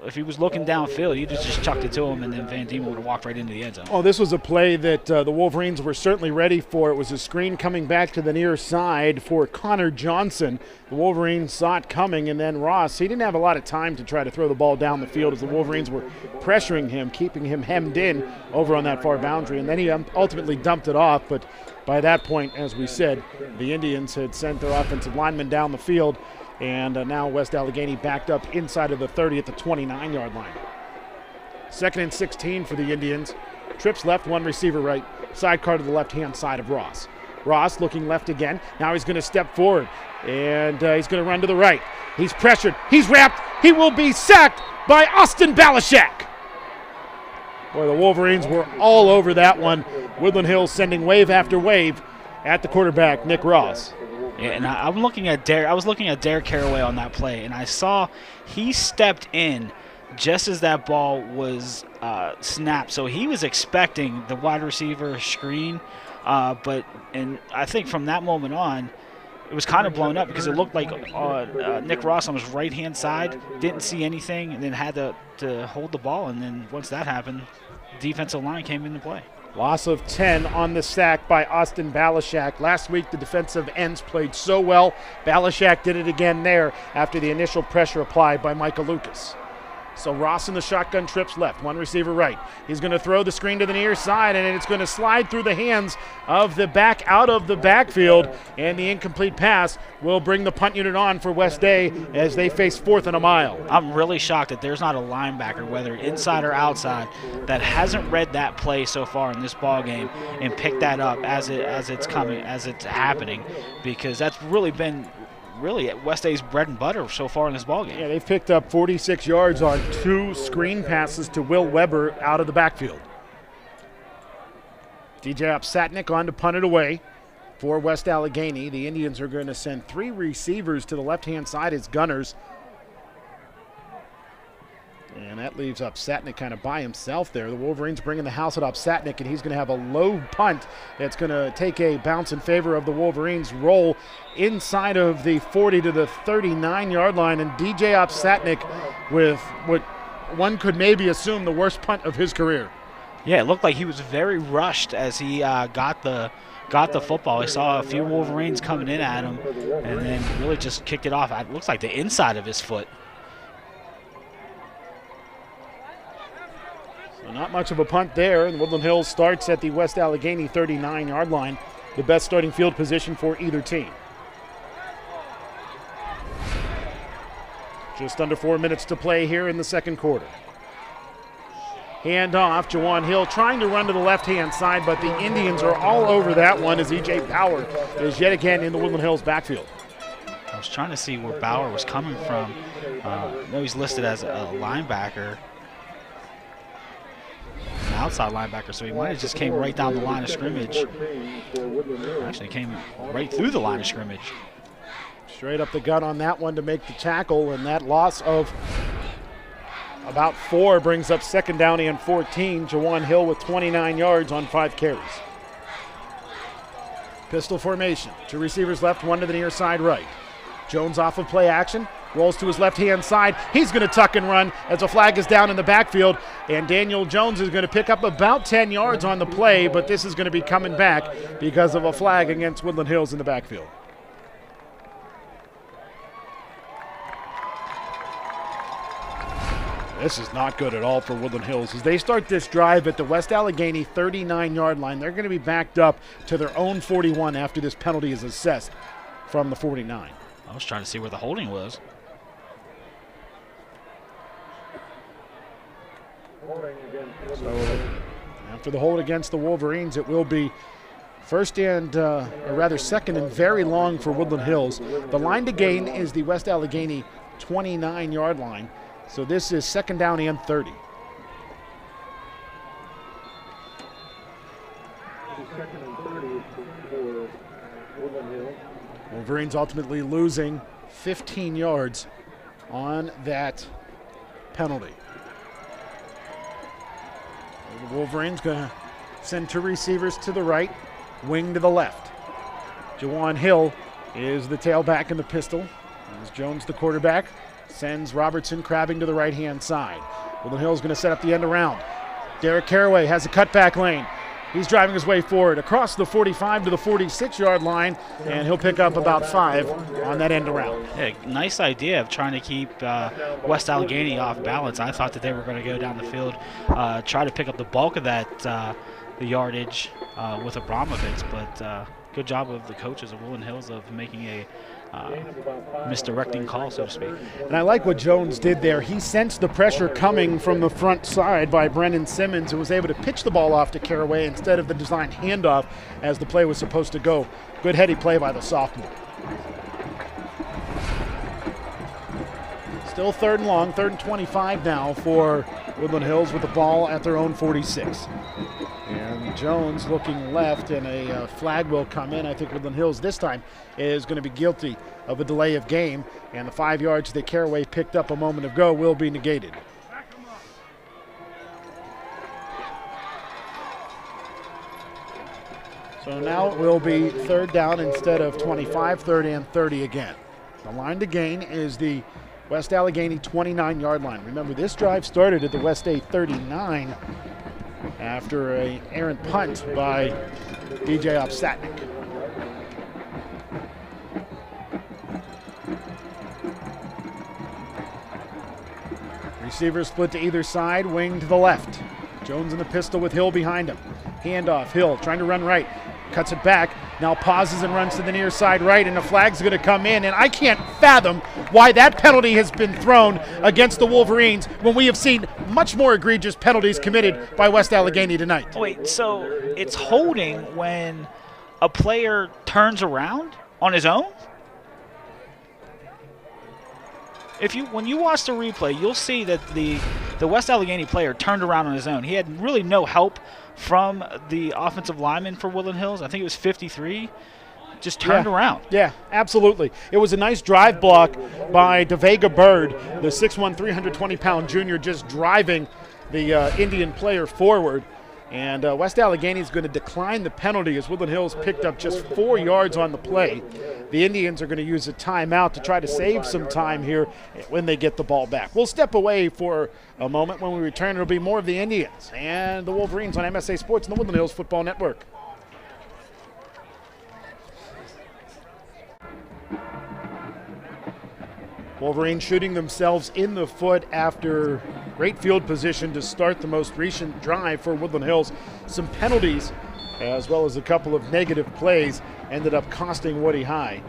if he was looking downfield, he'd just chucked it to him, and then Van Diemen would have walked right into the end zone. Oh, this was a play that the Wolverines were certainly ready for. It was a screen coming back to the near side for Connor Johnson. The Wolverines saw it coming, and then Ross, he didn't have a lot of time to try to throw the ball down the field as the Wolverines were pressuring him, keeping him hemmed in over on that far boundary, and then he ultimately dumped it off. But by that point, as we said, the Indians had sent their offensive linemen down the field, and now West Allegheny backed up inside of the 30 at the 29-yard line. 2nd and 16 for the Indians. Trips left, 1 receiver right. Sidecar to the left-hand side of Ross. Ross looking left again. Now he's going to step forward, and he's going to run to the right. He's pressured. He's wrapped. He will be sacked by Austin Balashak. Boy, the Wolverines were all over that one. Woodland Hills sending wave after wave at the quarterback, Nick Ross. Yeah, and I was looking at Derek Caraway on that play, and I saw he stepped in just as that ball was snapped. So he was expecting the wide receiver screen, but I think from that moment on, it was kind of blown up because it looked like Nick Ross on his right-hand side didn't see anything and then had to hold the ball, and then once that happened, defensive line came into play. Loss of 10 on the sack by Austin Balashak. Last week, the defensive ends played so well. Balashak did it again there after the initial pressure applied by Micah Lucas. So Ross in the shotgun, trips left, 1 receiver right. He's going to throw the screen to the near side, and it's going to slide through the hands of the back out of the backfield, and the incomplete pass will bring the punt unit on for West Day as they face 4th and a mile. I'm really shocked that there's not a linebacker, whether inside or outside, that hasn't read that play so far in this ball game and picked that up as it's happening, because that's really been West Day's bread and butter so far in this ballgame. Yeah, they've picked up 46 yards on 2 screen passes to Will Weber out of the backfield. DJ Opsatnik on to punt it away for West Allegheny. The Indians are going to send 3 receivers to the left-hand side as gunners. And that leaves Opsatnik kind of by himself there. The Wolverines bringing the house at Opsatnik, and he's going to have a low punt that's going to take a bounce in favor of the Wolverines, roll inside of the 40 to the 39-yard line, and DJ Opsatnik with what one could maybe assume the worst punt of his career. Yeah, it looked like he was very rushed as he got the football. I saw a few Wolverines coming in at him and then really just kicked it off. It looks like the inside of his foot. So not much of a punt there, and Woodland Hills starts at the West Allegheny 39-yard line, the best starting field position for either team. Just under 4 minutes to play here in the second quarter. Hand off, Jawan Hill trying to run to the left-hand side, but the Indians are all over that one as E.J. Power is yet again in the Woodland Hills backfield. I was trying to see where Bauer was coming from. I know he's listed as a linebacker, an outside linebacker, so he might have just came right down the line of scrimmage. Actually came right through the line of scrimmage. Straight up the gut on that one to make the tackle, and that loss of about 4 brings up 2nd down and 14. Jawan Hill with 29 yards on 5 carries. Pistol formation. 2 receivers left, 1 to the near side right. Jones off of play action, rolls to his left-hand side. He's going to tuck and run as a flag is down in the backfield, and Daniel Jones is going to pick up about 10 yards on the play, but this is going to be coming back because of a flag against Woodland Hills in the backfield. This is not good at all for Woodland Hills. As they start this drive at the West Allegheny 39-yard line, they're going to be backed up to their own 41 after this penalty is assessed from the 49. I was trying to see where the holding was. So after the hold against the Wolverines, it will be second and very long for Woodland Hills. The line to gain is the West Allegheny 29-yard line. So this is 2nd down and 30. Wolverines ultimately losing 15 yards on that penalty. The Wolverines going to send 2 receivers to the right, wing to the left. Jawan Hill is the tailback in the pistol. As Jones, the quarterback, sends Robertson crabbing to the right-hand side. Woodland Hills going to set up the end around. Derek Caraway has a cutback lane. He's driving his way forward across the 45 to the 46-yard line, and he'll pick up about 5 on that end around. Yeah, nice idea of trying to keep West Allegheny off balance. I thought that they were going to go down the field, try to pick up the bulk of that the yardage with Abramovitz, but good job of the coaches of Woodland Hills of making a misdirecting call, so to speak. And I like what Jones did there. He sensed the pressure coming from the front side by Brennan Simmons, who was able to pitch the ball off to Caraway instead of the designed handoff as the play was supposed to go. Good heady play by the sophomore. Still 3rd and long, 3rd and 25 now for Woodland Hills with the ball at their own 46. And Jones looking left, and a flag will come in. I think Woodland Hills this time is going to be guilty of a delay of game, and the 5 yards that Caraway picked up a moment ago will be negated. So now it will be 3rd down instead of 25, 3rd and 30 again. The line to gain is the West Allegheny 29-yard line. Remember, this drive started at the West A 39 after an errant punt by DJ Opsatnik. Receivers split to either side, wing to the left. Jones in the pistol with Hill behind him. Handoff, Hill trying to run right, cuts it back, now pauses and runs to the near side right, and the flag's going to come in, and I can't fathom why that penalty has been thrown against the Wolverines when we have seen much more egregious penalties committed by West Allegheny tonight. Oh, wait, so it's holding when a player turns around on his own? When you watch the replay, you'll see that the West Allegheny player turned around on his own. He had really no help from the offensive lineman for Woodland Hills. I think it was 53. Just turned around. Yeah, absolutely. It was a nice drive block by DeVega Bird, the 6'1", 320-pound junior, just driving the Indian player forward. And West Allegheny is going to decline the penalty as Woodland Hills picked up just 4 yards on the play. The Indians are going to use a timeout to try to save some time here when they get the ball back. We'll step away for a moment. When we return, it'll be more of the Indians and the Wolverines on MSA Sports and the Woodland Hills Football Network. Wolverines shooting themselves in the foot after great field position to start the most recent drive for Woodland Hills. Some penalties as well as a couple of negative plays ended up costing Woody High.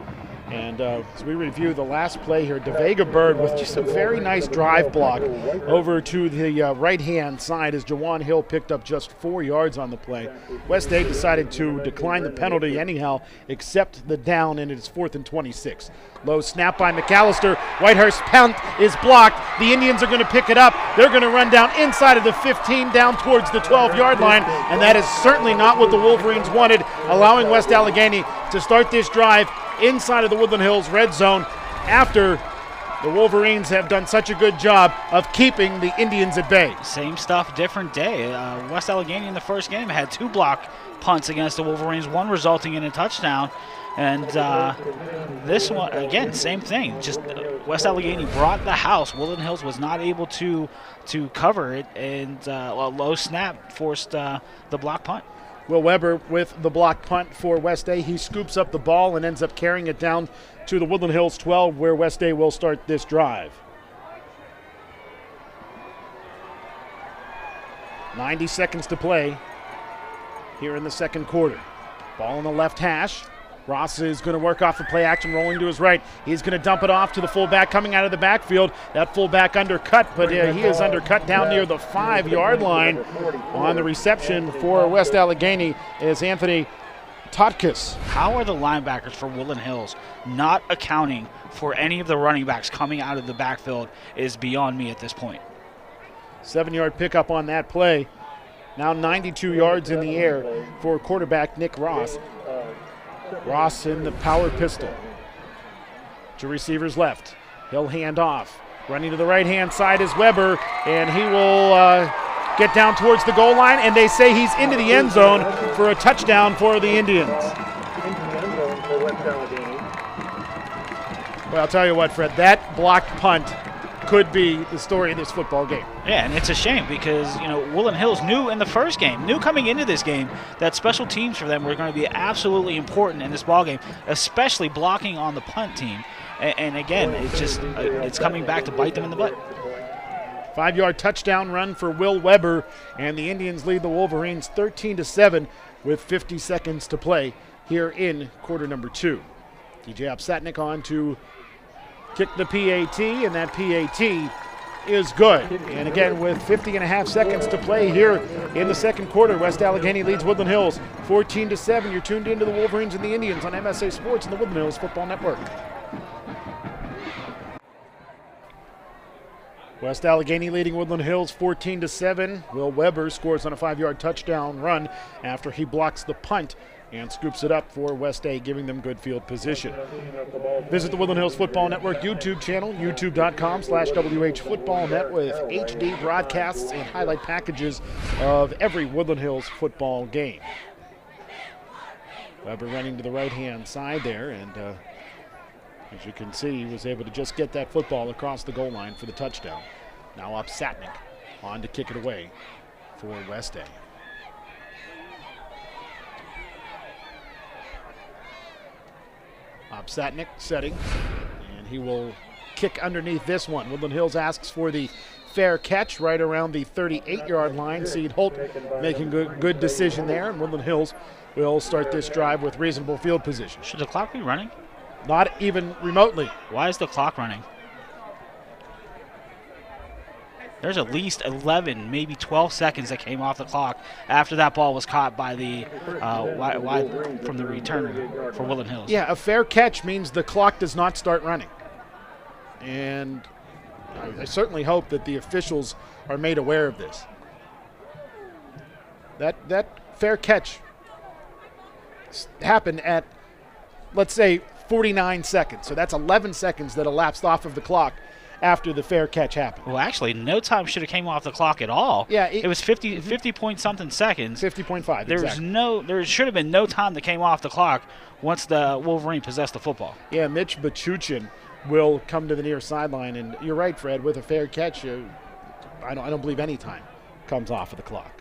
And as we review the last play here, DeVega Bird with just a very nice drive block over to the right-hand side as Jawan Hill picked up just 4 yards on the play. West A decided to decline the penalty anyhow, accept the down, and it's 4th and 26. Low snap by McAllister. Whitehurst punt is blocked. The Indians are going to pick it up. They're going to run down inside of the 15 down towards the 12-yard line, and that is certainly not what the Wolverines wanted, allowing West Allegheny to start this drive inside of the Woodland Hills red zone after The Wolverines have done such a good job of keeping the Indians at bay. Same stuff, different day. West Allegheny in the first game had 2 block punts against the Wolverines, 1 resulting in a touchdown. And this one, again, same thing. Just West Allegheny brought the house. Woodland Hills was not able to cover it, and a low snap forced the block punt. Will Weber with the block punt for West A. He scoops up the ball and ends up carrying it down to the Woodland Hills 12, where West A will start this drive. 90 seconds to play here in the second quarter. Ball on the left hash. Ross is going to work off the play action, rolling to his right. He's going to dump it off to the fullback coming out of the backfield. That fullback undercut, but he is undercut down near the 5-yard line. On the reception for West Allegheny is Anthony Totkus. How are the linebackers for Woodland Hills not accounting for any of the running backs coming out of the backfield is beyond me at this point. 7-yard pickup on that play. Now 92 yards in the air for quarterback Nick Ross. Ross in the power pistol. 2 receivers left. He'll hand off. Running to the right-hand side is Weber, and he will get down towards the goal line, and they say he's into the end zone for a touchdown for the Indians. Well, I'll tell you what, Fred, that blocked punt could be the story of this football game. Yeah, and it's a shame because, Woodland Hills knew in the first game, knew coming into this game, that special teams for them were going to be absolutely important in this ball game, especially blocking on the punt team. And again, it's coming back to bite them in the butt. 5-yard touchdown run for Will Weber, and the Indians lead the Wolverines 13-7 with 50 seconds to play here in quarter number 2. DJ Opsatnik on to kick the PAT, and that PAT is good. And again, with 50.5 seconds to play here in the second quarter, West Allegheny leads Woodland Hills 14-7. You're tuned into the Wolverines and the Indians on MSA Sports and the Woodland Hills Football Network. West Allegheny leading Woodland Hills 14-7. Will Weber scores on a 5-yard touchdown run after he blocks the punt and scoops it up for West A, giving them good field position. Visit the Woodland Hills Football Network YouTube channel, youtube.com/WHFootballNet, with HD broadcasts and highlight packages of every Woodland Hills football game. Weber running to the right-hand side there, and as you can see, he was able to just get that football across the goal line for the touchdown. Now Opsatnik on to kick it away for West A. Opsatnik setting, and he will kick underneath this one. Woodland Hills asks for the fair catch right around the 38-yard line. Seed Holt making good decision there, and Woodland Hills will start this drive with reasonable field position. Should the clock be running? Not even remotely. Why is the clock running? There's at least 11, maybe 12 seconds that came off the clock after that ball was caught by the from the returner for Woodland Hills. Yeah, a fair catch means the clock does not start running. And I certainly hope that the officials are made aware of this. That fair catch happened at, let's say, 49 seconds. So that's 11 seconds that elapsed off of the clock after the fair catch happened. Well, actually, no time should have came off the clock at all. Yeah, it was 50 point something seconds. 50.5. There should have been no time that came off the clock once the Wolverine possessed the football. Yeah, Mitch Bachuchin will come to the near sideline, and you're right, Fred. With a fair catch, I don't believe any time comes off of the clock.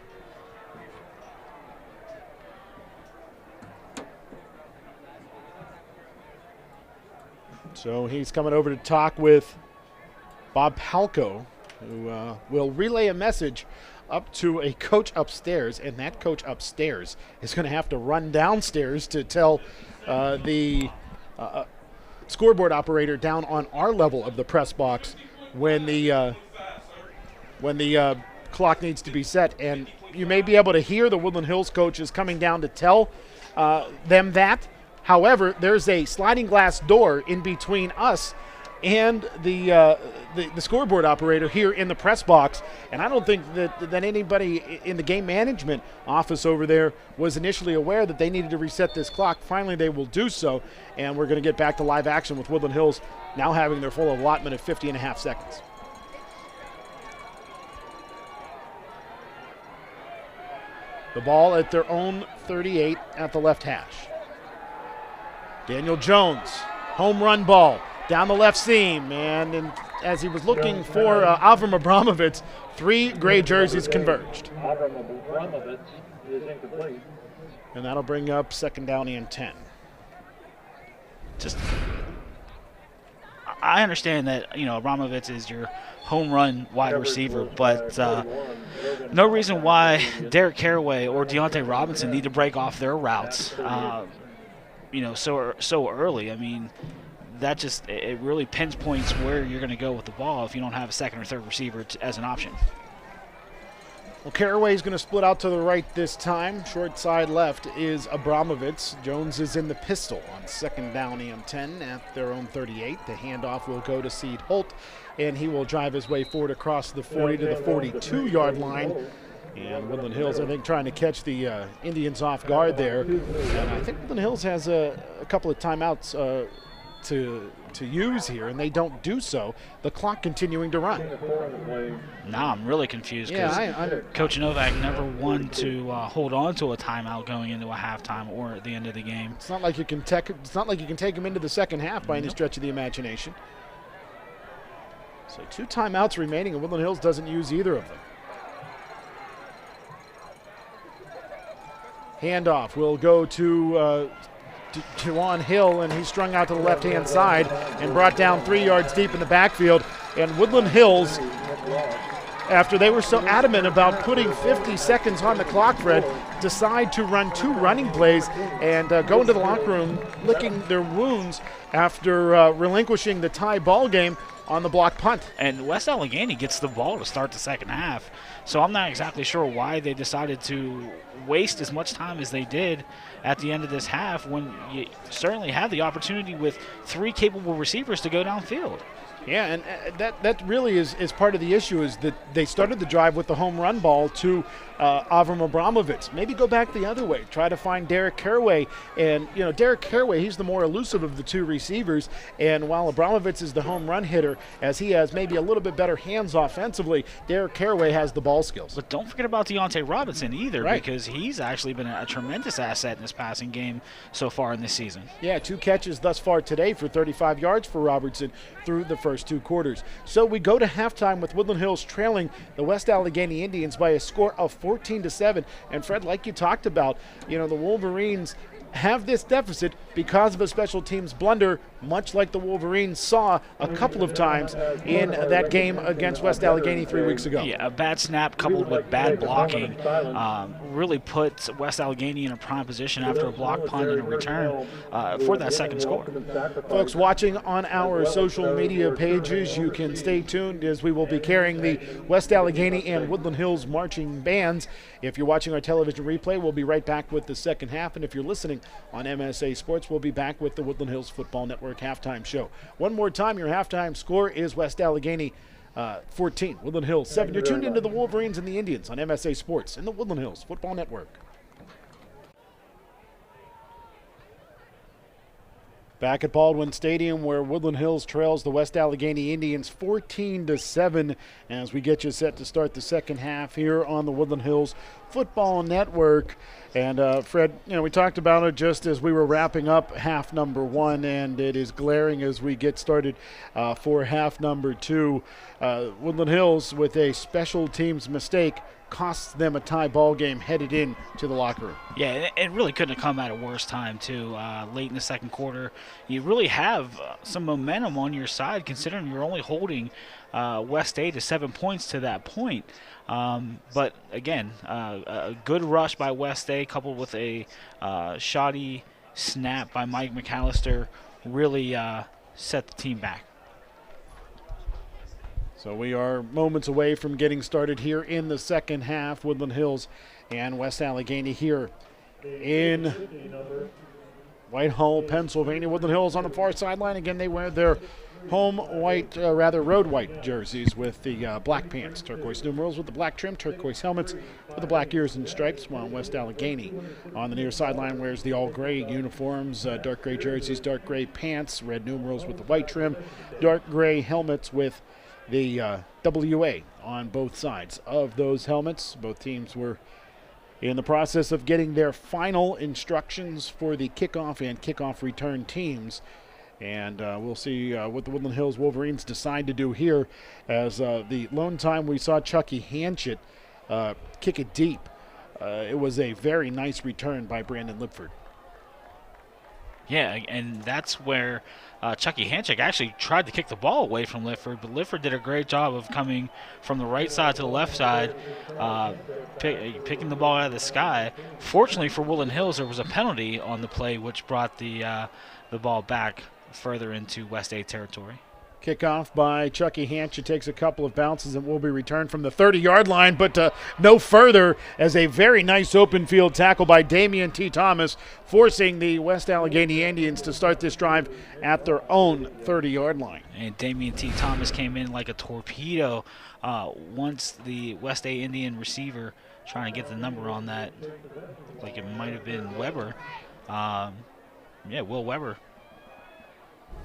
So he's coming over to talk with Bob Palco, who will relay a message up to a coach upstairs, and that coach upstairs is going to have to run downstairs to tell the scoreboard operator down on our level of the press box when the clock needs to be set. And you may be able to hear the Woodland Hills coaches coming down to tell them that. However, there's a sliding glass door in between us and the scoreboard operator here in the press box. And I don't think that anybody in the game management office over there was initially aware that they needed to reset this clock. Finally, they will do so, and we're going to get back to live action with Woodland Hills now having their full allotment of 50.5 seconds. The ball at their own 38 at the left hash. Daniel Jones, home run ball down the left seam, and as he was looking for Avram Abramovitz, 3 gray jerseys converged. Avram Abramovitz is incomplete. And that'll bring up second down and 10. Just, I understand that, Abramovitz is your home run wide receiver, but no reason why Derek Caraway or Deontay Robinson need to break off their routes, so early. I mean, that just, it really pinpoints where you're going to go with the ball if you don't have a second or third receiver as an option. Well, Caraway's going to split out to the right this time. Short side left is Abramovitz. Jones is in the pistol on second down and 10 at their own 38. The handoff will go to Seed Holt, and he will drive his way forward across the 40 to the 42-yard line. And Woodland Hills, I think, trying to catch the Indians off guard there. And I think Woodland Hills has a couple of timeouts to use here, and they don't do so. The clock continuing to run. Now I'm really confused because Coach Novak never wanted to hold on to a timeout going into a halftime or at the end of the game. It's not like you can take them into the second half by any stretch of the imagination. So 2 timeouts remaining, and Woodland Hills doesn't use either of them. Handoff will go to Juwan Hill, and he's strung out to the left-hand side and brought down 3 yards deep in the backfield. And Woodland Hills, after they were so adamant about putting 50 seconds on the clock, Fred, decide to run 2 running plays and go into the locker room licking their wounds after relinquishing the tie ball game on the block punt. And West Allegheny gets the ball to start the second half. So I'm not exactly sure why they decided to waste as much time as they did at the end of this half when you certainly have the opportunity with 3 capable receivers to go downfield. Yeah, and that really is part of the issue, is that they started the drive with the home run ball to Avram Abramovitz. Maybe go back the other way. Try to find Derek Caraway. And, Derek Caraway, he's the more elusive of the 2 receivers. And while Abramovitz is the home run hitter, as he has maybe a little bit better hands offensively, Derek Caraway has the ball skills. But don't forget about Deontay Robinson either, right, because he's actually been a tremendous asset in this passing game so far in this season. Yeah, 2 catches thus far today for 35 yards for Robertson through the first 2 quarters. So we go to halftime with Woodland Hills trailing the West Allegheny Indians by a score of 14-7. And Fred, like you talked about, the Wolverines have this deficit because of a special teams blunder, much like the Wolverines saw a couple of times in that game against West Allegheny 3 weeks ago. Yeah, a bad snap coupled with bad blocking really put West Allegheny in a prime position after a block punt and a return for that second score. Folks watching on our social media pages, you can stay tuned as we will be carrying the West Allegheny and Woodland Hills marching bands. If you're watching our television replay, we'll be right back with the second half. And if you're listening on MSA Sports, we'll be back with the Woodland Hills Football Network halftime show. One more time, your halftime score is West Allegheny 14, Woodland Hills 7. You're tuned into the Wolverines and the Indians on MSA Sports and the Woodland Hills Football Network. Back at Baldwin Stadium, where Woodland Hills trails the West Allegheny Indians 14-7 as we get you set to start the second half here on the Woodland Hills Football Network. And Fred, we talked about it just as we were wrapping up half number 1, and it is glaring as we get started for half number 2. Woodland Hills, with a special teams mistake, costs them a tie ball game headed in to the locker room. Yeah, it really couldn't have come at a worse time, too. Late in the second quarter, you really have some momentum on your side, considering you're only holding West A to 7 points to that point. But again, a good rush by West A coupled with a shoddy snap by Mike McAllister really set the team back. So we are moments away from getting started here in the second half. Woodland Hills and West Allegheny here in Whitehall, Pennsylvania. Woodland Hills on the far sideline. Again, they wear their road white jerseys with the black pants, turquoise numerals with the black trim, turquoise helmets with the black ears and stripes, while West Allegheny on the near sideline wears the all gray uniforms, dark gray jerseys, dark gray pants, red numerals with the white trim, dark gray helmets with the WA on both sides of those helmets. Both teams were in the process of getting their final instructions for the kickoff and kickoff return teams. And we'll see what the Woodland Hills Wolverines decide to do here, as the lone time we saw Chucky Hanchett kick it deep. It was a very nice return by Brandon Lipford. Yeah, and that's where Chucky Hanchett actually tried to kick the ball away from Lifford, but Lifford did a great job of coming from the right side to the left side, picking the ball out of the sky. Fortunately for Woodland Hills, there was a penalty on the play, which brought the ball back further into West A territory. Kickoff by Chucky Hanchett takes a couple of bounces and will be returned from the 30-yard line, but no further, as a very nice open field tackle by Damian T. Thomas, forcing the West Allegheny Indians to start this drive at their own 30-yard line. And Damian T. Thomas came in like a torpedo once the West A Indian receiver trying to get the number on that, like it might have been Weber. Will Weber.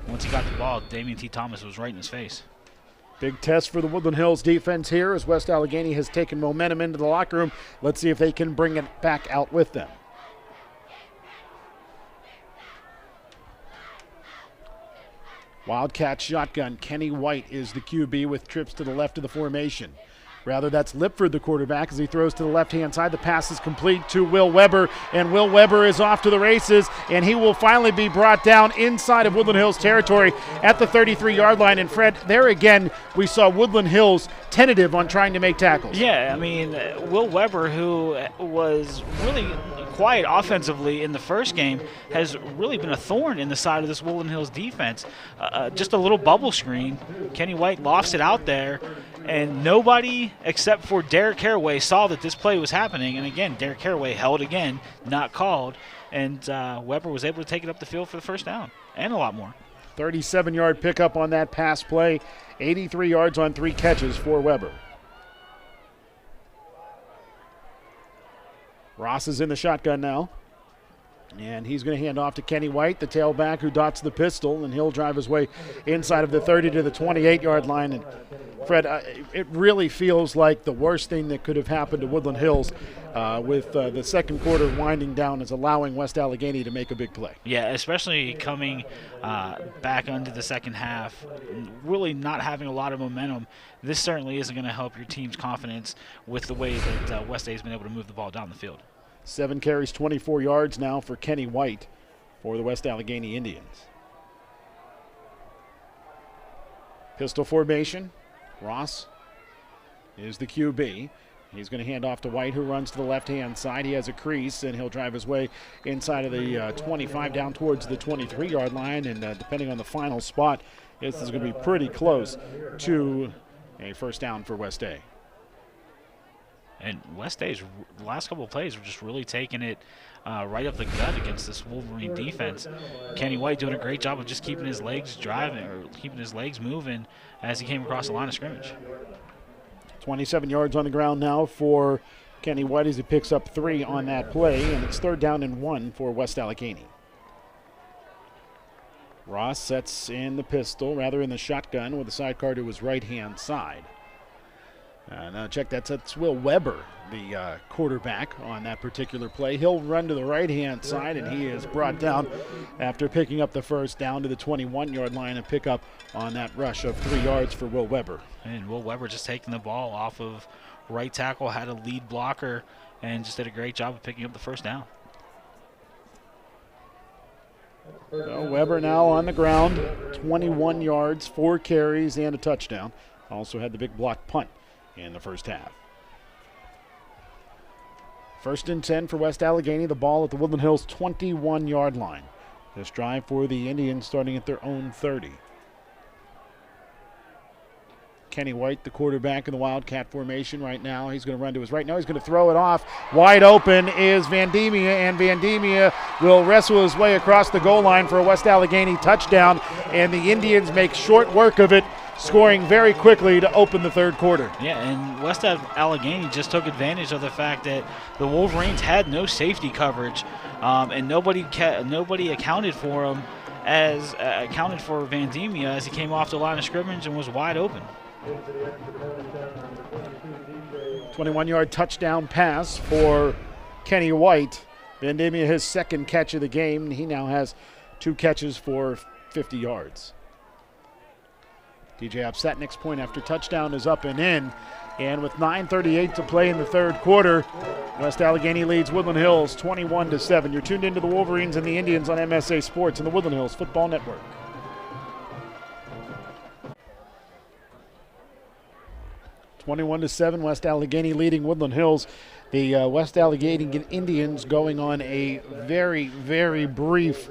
Once he got the ball, Damian T. Thomas was right in his face. Big test for the Woodland Hills defense here, as West Allegheny has taken momentum into the locker room. Let's see if they can bring it back out with them. Wildcat shotgun. Kenny White is the QB with trips to the left of the formation. Rather, that's Lipford, the quarterback, as he throws to the left-hand side. The pass is complete to Will Weber, and Will Weber is off to the races, and he will finally be brought down inside of Woodland Hills territory at the 33-yard line. And Fred, there again, we saw Woodland Hills tentative on trying to make tackles. Yeah, I mean, Will Weber, who was really quiet offensively in the first game, has really been a thorn in the side of this Woodland Hills defense. Just a little bubble screen. Kenny White lofts it out there, and nobody except for Derek Caraway saw that this play was happening. And again, Derek Caraway held again, not called, and Weber was able to take it up the field for the first down and a lot more. 37-yard pickup on that pass play, 83 yards on 3 catches for Weber. Ross is in the shotgun now, and he's going to hand off to Kenny White, the tailback who dots the pistol, and he'll drive his way inside of the 30 to the 28-yard line. And Fred, it really feels like the worst thing that could have happened to Woodland Hills with the second quarter winding down is allowing West Allegheny to make a big play. Yeah, especially coming back into the second half, really not having a lot of momentum. This certainly isn't going to help your team's confidence with the way that West A has been able to move the ball down the field. 7 carries, 24 yards now for Kenny White for the West Allegheny Indians. Pistol formation. Ross is the QB. He's going to hand off to White, who runs to the left-hand side. He has a crease, and he'll drive his way inside of the 25 down towards the 23-yard line. And depending on the final spot, this is going to be pretty close to a first down for West A. And West A's last couple of plays were just really taking it right up the gut against this Wolverine defense. Kenny White doing a great job of just keeping his legs driving, or keeping his legs moving as he came across the line of scrimmage. 27 yards on the ground now for Kenny White as he picks up 3 on that play, and it's 3rd down and 1 for West Allegheny. Ross sets in the pistol, rather in the shotgun, with the sidecar to his right-hand side. Now check that's Will Weber, the quarterback on that particular play. He'll run to the right-hand side, and he is brought down after picking up the first down to the 21-yard line and pick up on that rush of 3 yards for Will Weber. And Will Weber just taking the ball off of right tackle, had a lead blocker, and just did a great job of picking up the first down. So Weber now on the ground, 21 yards, 4 carries, and a touchdown. Also had the big block punt in the first half. 1st and 10 for West Allegheny. The ball at the Woodland Hills 21-yard line. This drive for the Indians starting at their own 30. Kenny White, the quarterback in the Wildcat formation right now. He's going to run to his right. Now he's going to throw it off. Wide open is Vandemia, and Vandemia will wrestle his way across the goal line for a West Allegheny touchdown, and the Indians make short work of it, scoring very quickly to open the third quarter. Yeah, and West Allegheny just took advantage of the fact that the Wolverines had no safety coverage, and nobody accounted for him accounted for Vandemia as he came off the line of scrimmage and was wide open. 21-yard touchdown pass for Kenny White. Vandemia, his second catch of the game. He now has 2 catches for 50 yards. DJ Opsatnik's point after touchdown is up and in. And with 9:38 to play in the third quarter, West Allegheny leads Woodland Hills 21-7. You're tuned into the Wolverines and the Indians on MSA Sports and the Woodland Hills Football Network. 21-7, West Allegheny leading Woodland Hills. The West Allegheny Indians going on a very, very brief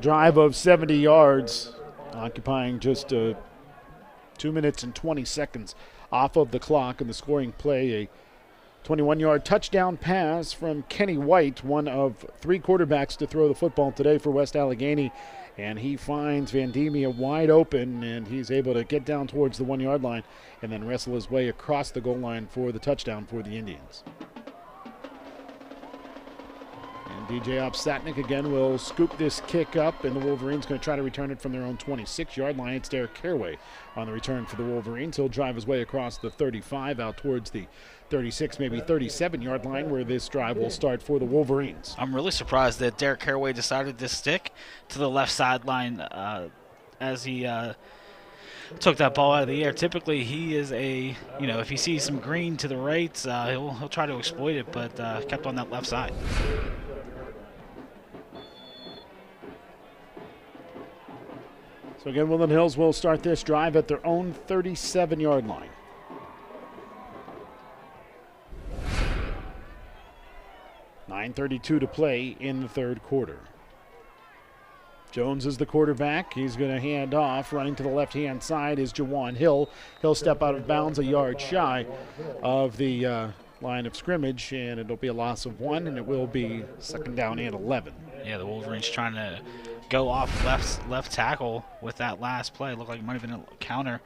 drive of 70 yards, occupying just 2 minutes and 20 seconds off of the clock in the scoring play. A 21-yard touchdown pass from Kenny White, one of 3 quarterbacks to throw the football today for West Allegheny. And he finds Vandemia wide open, and he's able to get down towards the 1-yard line and then wrestle his way across the goal line for the touchdown for the Indians. And DJ Opsatnik again will scoop this kick up, and the Wolverines going to try to return it from their own 26-yard line. It's Derek Caraway on the return for the Wolverines. He'll drive his way across the 35 out towards the 36, maybe 37-yard line where this drive will start for the Wolverines. I'm really surprised that Derek Caraway decided to stick to the left sideline as he took that ball out of the air. Typically, he is if he sees some green to the right, he'll try to exploit it, but kept on that left side. So again, Woodland Hills will start this drive at their own 37-yard line. .9:32 to play in the third quarter. Jones is the quarterback. He's going to hand off. Running to the left-hand side is Jawan Hill. He'll step out of bounds a yard shy of the line of scrimmage, and it'll be a loss of 1, and it will be second down and 11. Yeah, the Wolverines trying to go off left tackle with that last play. It looked like it might have been a counter,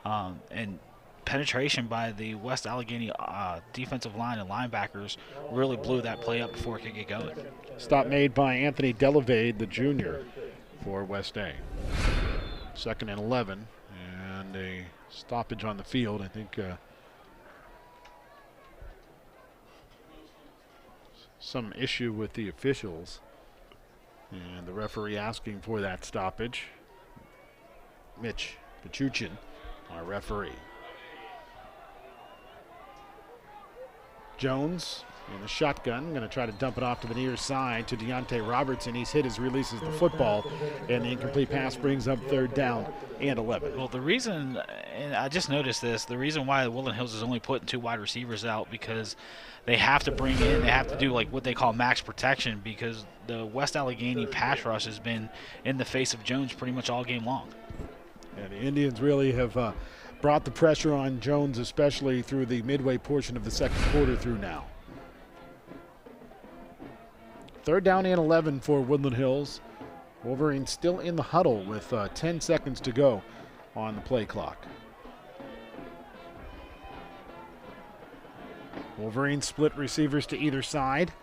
and penetration by the West Allegheny defensive line and linebackers really blew that play up before it could get going. Stop made by Anthony Delavade, the junior, for West A. Second and 11, and a stoppage on the field. I think some issue with the officials, and the referee asking for that stoppage. Mitch Pachuchin, our referee. Jones in the shotgun, going to try to dump it off to the near side to Deontay Robertson. He's hit as releases the football, and the incomplete pass brings up third down and 11. Well, the reason, and I just noticed this, the reason why the Woodland Hills is only putting 2 wide receivers out, because they have to they have to do like what they call max protection, because the West Allegheny pass rush has been in the face of Jones pretty much all game long. And the Indians really have brought the pressure on Jones, especially through the midway portion of the second quarter through now. Third down and 11 for Woodland Hills. Wolverines still in the huddle with 10 seconds to go on the play clock. Wolverines split receivers to either side.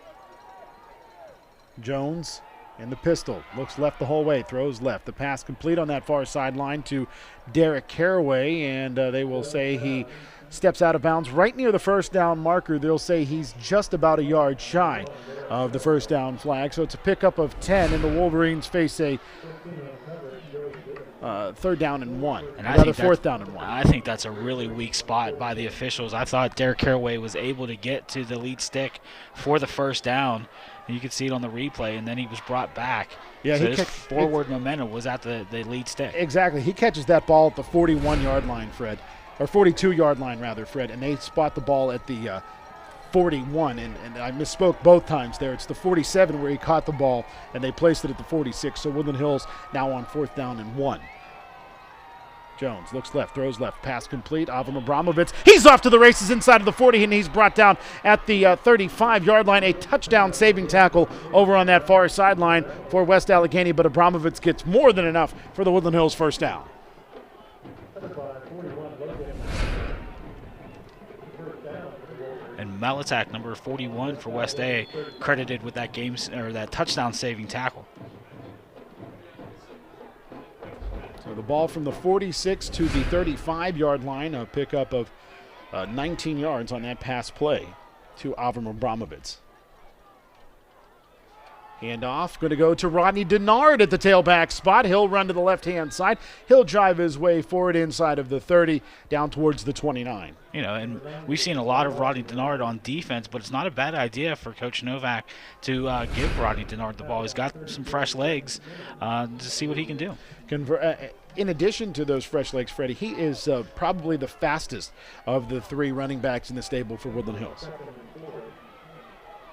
Jones in the pistol, looks left the whole way, throws left. The pass complete on that far sideline to Derek Caraway, and they will say he steps out of bounds right near the first down marker. They'll say he's just about a yard shy of the first down flag. So it's a pickup of 10, and the Wolverines face a third down and 1. And another fourth down and 1. I think that's a really weak spot by the officials. I thought Derek Caraway was able to get to the lead stick for the first down. And you could see it on the replay, and then he was brought back. Yeah, so his forward momentum was at the lead stick. Exactly. He catches that ball at the 41-yard line, Fred. Or 42-yard line, rather, Fred. And they spot the ball at the 41. And I misspoke both times there. It's the 47 where he caught the ball, and they placed it at the 46. So Woodland Hills now on fourth down and 1. Jones looks left, throws left, pass complete. Avram Abramovitz, he's off to the races inside of the 40, and he's brought down at the 35-yard line. A touchdown-saving tackle over on that far sideline for West Allegheny, but Abramovitz gets more than enough for the Woodland Hills first down. And Melitak, number 41 for West A, credited with that that touchdown-saving tackle. So the ball from the 46 to the 35-yard line, a pickup of 19 yards on that pass play to Avram Abramovitz. Handoff going to go to Rodney Denard at the tailback spot. He'll run to the left-hand side. He'll drive his way forward inside of the 30, down towards the 29. You know, and we've seen a lot of Rodney Denard on defense, but it's not a bad idea for Coach Novak to give Rodney Denard the ball. He's got some fresh legs to see what he can do. In addition to those fresh legs, Freddie, he is probably the fastest of the three running backs in the stable for Woodland Hills.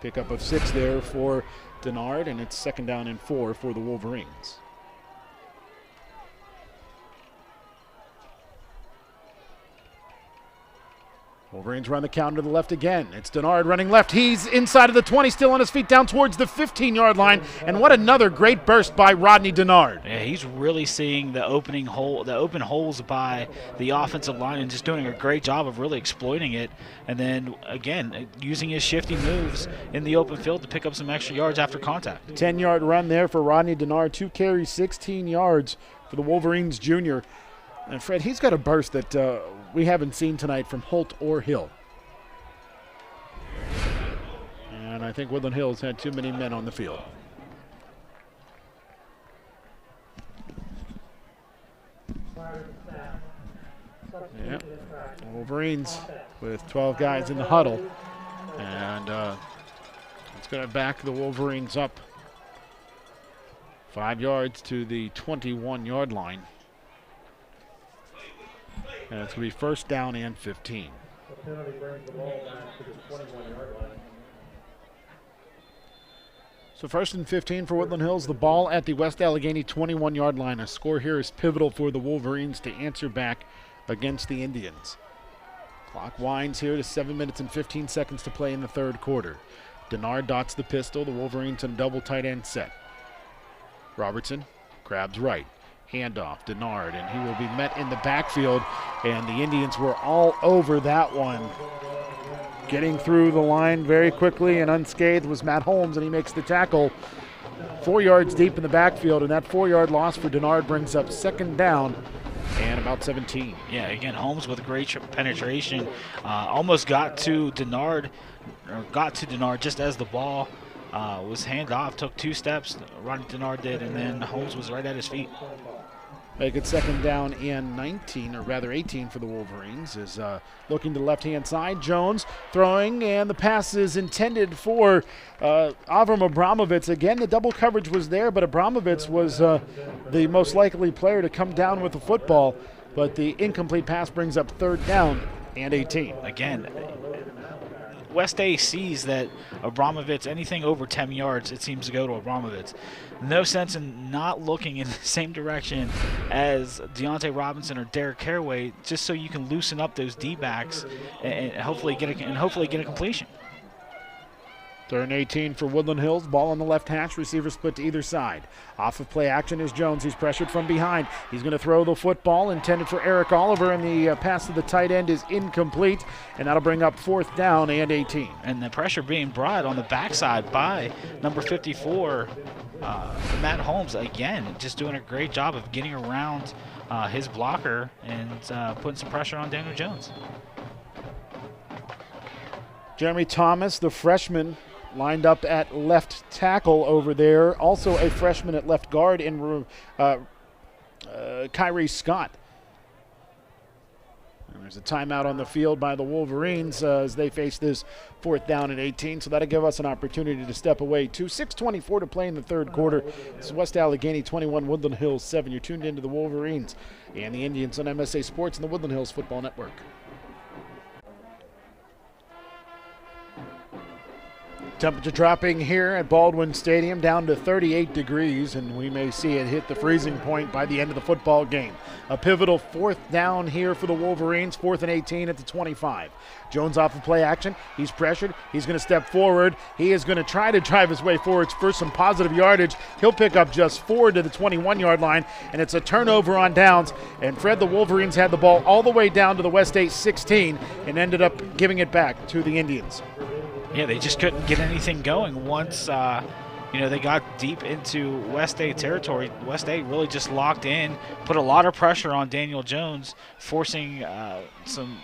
Pickup of 6 there for Denard, and it's 2nd down and 4 for the Wolverines. Wolverines run the counter to the left again. It's Denard running left. He's inside of the 20, still on his feet, down towards the 15-yard line. And what another great burst by Rodney Denard. Yeah, he's really seeing the open holes by the offensive line and just doing a great job of really exploiting it. And then, again, using his shifty moves in the open field to pick up some extra yards after contact. 10-yard run there for Rodney Denard. 2 carries, 16 yards for the Wolverines junior. And, Fred, he's got a burst that we haven't seen tonight from Holt or Hill. And I think Woodland Hills had too many men on the field. Yep. Wolverines with 12 guys in the huddle. And it's going to back the Wolverines up 5 yards to the 21-yard line. And it's going to be 1st down and 15. The penalty brings the ball back to the 21-yard line. So 1st and 15 for Woodland Hills. The ball at the West Allegheny 21-yard line. A score here is pivotal for the Wolverines to answer back against the Indians. Clock winds here to 7 minutes and 15 seconds to play in the 3rd quarter. Denard dots the pistol. The Wolverines in a double tight end set. Robertson grabs right. Handoff, Denard, and he will be met in the backfield, and the Indians were all over that one. Getting through the line very quickly and unscathed was Matt Holmes, and he makes the tackle 4 yards deep in the backfield, and that 4-yard loss for Denard brings up 2nd down and about 17. Yeah, again, Holmes with great penetration. Almost got to Denard just as the ball was handed off. Took 2 steps, Rodney Denard did, and then Holmes was right at his feet. Make it 2nd down and 19, or rather 18 for the Wolverines. Is looking to the left-hand side. Jones throwing, and the pass is intended for Avram Abramovitz. Again, the double coverage was there, but Abramovitz was the most likely player to come down with the football. But the incomplete pass brings up 3rd down and 18. Again, West A sees that Abramovitz, anything over 10 yards, it seems to go to Abramovitz. No sense in not looking in the same direction as Deontay Robinson or Derek Caraway, just so you can loosen up those D-backs and hopefully get a completion. 3rd and 18 for Woodland Hills. Ball on the left hash. Receiver split to either side. Off of play action is Jones. He's pressured from behind. He's going to throw the football intended for Eric Oliver, and the pass to the tight end is incomplete, and that'll bring up 4th down and 18. And the pressure being brought on the backside by number 54, Matt Holmes. Again, just doing a great job of getting around his blocker and putting some pressure on Daniel Jones. Jeremy Thomas, the freshman, lined up at left tackle over there. Also a freshman at left guard in Kyrie Scott. And there's a timeout on the field by the Wolverines as they face this 4th down and 18. So that'll give us an opportunity to step away. 6:24 to play in the 3rd quarter. This is West Allegheny 21, Woodland Hills 7. You're tuned into the Wolverines and the Indians on MSA Sports and the Woodland Hills Football Network. Temperature dropping here at Baldwin Stadium down to 38 degrees, and we may see it hit the freezing point by the end of the football game. A pivotal 4th down here for the Wolverines, 4th and 18 at the 25. Jones off of play action. He's pressured. He's going to step forward. He is going to try to drive his way forward for some positive yardage. He'll pick up just 4 to the 21-yard line, and it's a turnover on downs. And Fred, the Wolverines had the ball all the way down to the West 8 16 and ended up giving it back to the Indians. Yeah, they just couldn't get anything going once, they got deep into West 8 territory. West 8 really just locked in, put a lot of pressure on Daniel Jones, forcing some,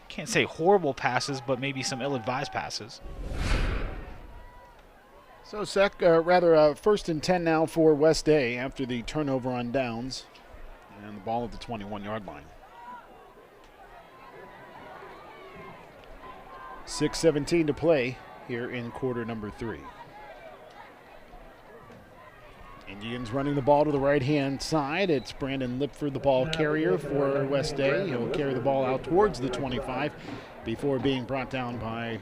can't say horrible passes, but maybe some ill-advised passes. So, 1st and 10 now for West A after the turnover on downs and the ball at the 21-yard line. 6:17 to play here in quarter number 3. Indians running the ball to the right-hand side. It's Brandon Lipford, the ball carrier for West A. He'll carry the ball out towards the 25 before being brought down by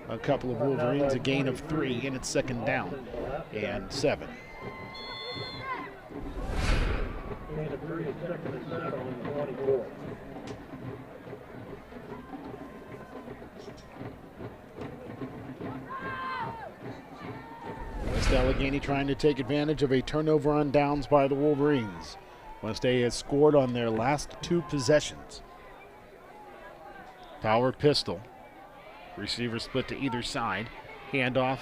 a couple of Wolverines, a gain of 3, and it's 2nd down and 7. West Allegheny trying to take advantage of a turnover on downs by the Wolverines. West A has scored on their last 2 possessions. Power pistol. Receiver split to either side. Handoff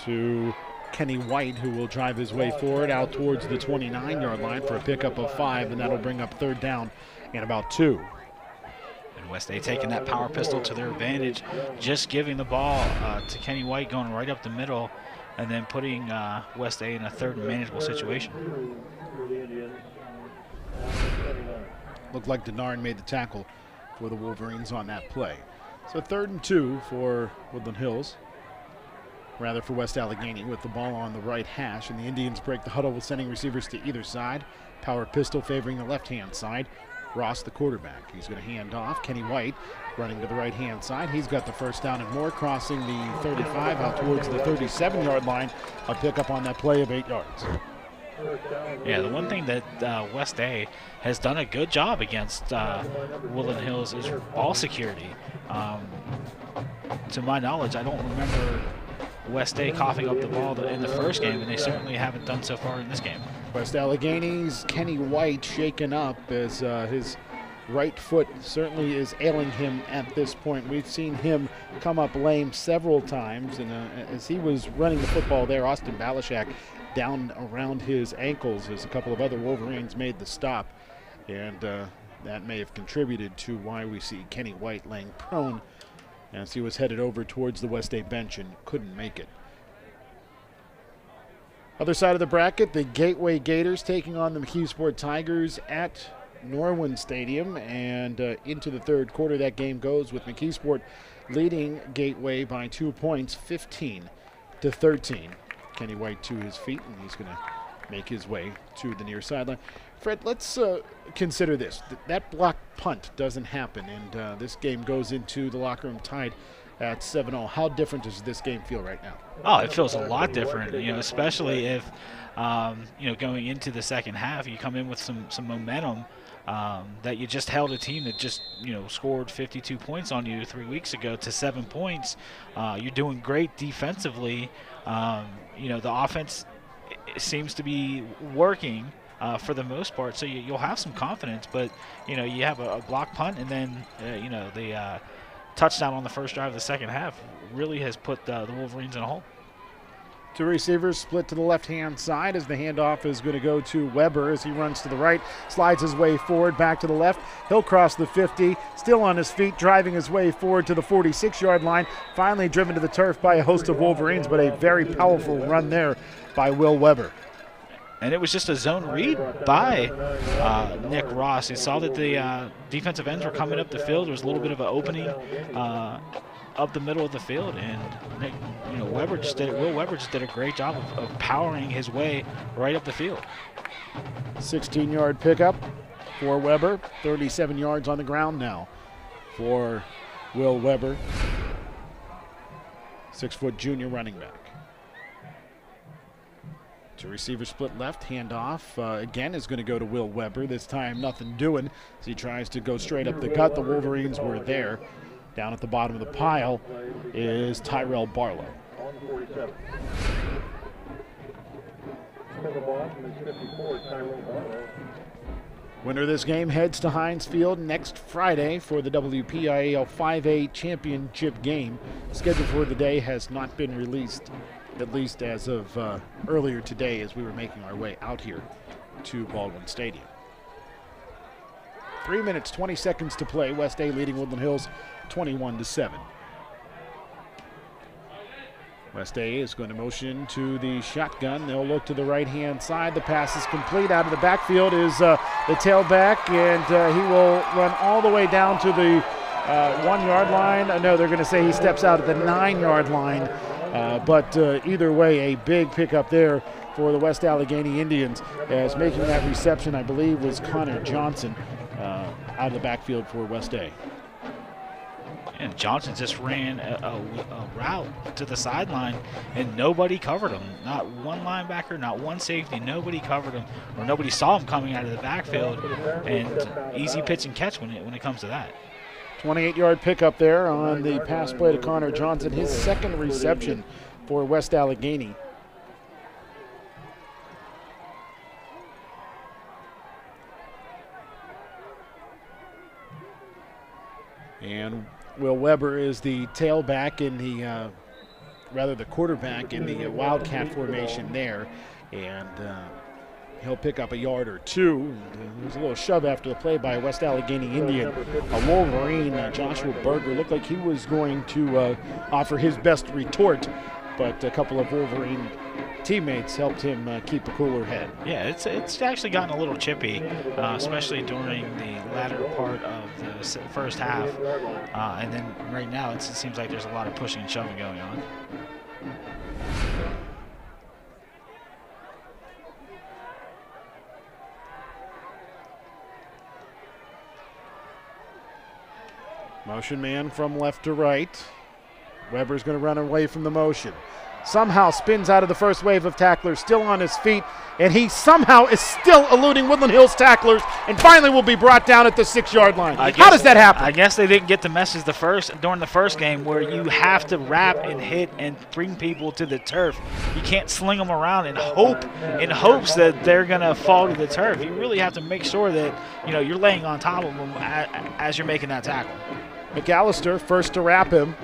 to Kenny White, who will drive his way forward out towards the 29-yard line for a pickup of 5, and that'll bring up 3rd down and about 2. And West A taking that power pistol to their advantage, just giving the ball to Kenny White going right up the middle, and then putting West A in a 3rd and manageable situation. Looked like Denard made the tackle for the Wolverines on that play. So 3rd and 2 for Woodland Hills, rather for West Allegheny, with the ball on the right hash, and the Indians break the huddle with sending receivers to either side. Power pistol favoring the left-hand side. Ross, the quarterback. He's going to hand off. Kenny White running to the right-hand side. He's got the 1st down and more, crossing the 35 out towards the 37-yard line. A pickup on that play of 8 yards. Yeah, the one thing that West A has done a good job against Woodland Hills is ball security. To my knowledge, I don't remember West A coughing up the ball in the first game, and they certainly haven't done so far in this game. West Allegheny's Kenny White shaken up as his right foot certainly is ailing him at this point. We've seen him come up lame several times, and as he was running the football there, Austin Balashak down around his ankles as a couple of other Wolverines made the stop, and that may have contributed to why we see Kenny White laying prone as he was headed over towards the West A bench and couldn't make it. Other side of the bracket, the Gateway Gators taking on the McKeesport Tigers at Norwin Stadium, and into the 3rd quarter that game goes with McKeesport leading Gateway by 2 points, 15-13. Kenny White to his feet, and he's going to make his way to the near sideline. Fred, let's consider this. That block punt doesn't happen, and this game goes into the locker room tied at 7-0. How different does this game feel right now? Oh, it feels a lot different, especially if, going into the second half, you come in with some momentum that you just held a team that just, scored 52 points on you 3 weeks ago to 7 points. You're doing great defensively. The offense seems to be working for the most part, so you'll have some confidence, but, you have a block punt, and then, the touchdown on the first drive of the second half really has put the Wolverines in a hole. 2 receivers split to the left-hand side as the handoff is going to go to Weber as he runs to the right, slides his way forward, back to the left. He'll cross the 50, still on his feet, driving his way forward to the 46-yard line, finally driven to the turf by a host of Wolverines, but a very powerful run there by Will Weber. And it was just a zone read by Nick Ross. He saw that the defensive ends were coming up the field. There was a little bit of an opening up the middle of the field, and Will Weber just did a great job of powering his way right up the field. 16-yard pickup for Weber. 37 yards on the ground now for Will Weber. 6-foot junior running back. To receiver split left, handoff again is going to go to Will Weber. This time nothing doing as he tries to go straight up the gut. The Wolverines were there. Down at the bottom of the pile is Tyrell Barlow. On 47. Number Baldwin is 54, Tyrell Barlow. Winner of this game heads to Heinz Field next Friday for the WPIAL 5A championship game. Schedule for the day has not been released, at least as of earlier today as we were making our way out here to Baldwin Stadium. 3 minutes, 20 seconds to play. West A leading Woodland Hills 21-7. West A is going to motion to the shotgun. They'll look to the right-hand side. The pass is complete. Out of the backfield is the tailback, and he will run all the way down to the 1 yard line. No, they're going to say he steps out at the 9 yard line. But either way, a big pickup there for the West Allegheny Indians, as making that reception, I believe, was Connor Johnson out of the backfield for West A. And Johnson just ran a route to the sideline, and nobody covered him. Not one linebacker, not one safety. Nobody covered him, or nobody saw him coming out of the backfield. And easy pitch and catch when it comes to that. 28-yard pickup there on the pass play to Connor Johnson, his second reception for West Allegheny. And Will Weber is the tailback in the, the quarterback in the Wildcat formation there. And he'll pick up a yard or two. There's a little shove after the play by a West Allegheny Indian. A Wolverine, Joshua Berger, looked like he was going to offer his best retort, but a couple of Wolverine teammates helped him keep a cooler head. Yeah, it's actually gotten a little chippy, especially during the latter part of the first half. And then right now it seems like there's a lot of pushing and shoving going on. Motion man from left to right. Weber's going to run away from the motion. Somehow spins out of the first wave of tacklers, still on his feet, and he somehow is still eluding Woodland Hills tacklers, and finally will be brought down at the 6 yard line. How does that happen? I guess they didn't get the message during the first game, where you have to wrap and hit and bring people to the turf. You can't sling them around in hopes that they're going to fall to the turf. You really have to make sure that you're laying on top of them as you're making that tackle. McAllister first to wrap him.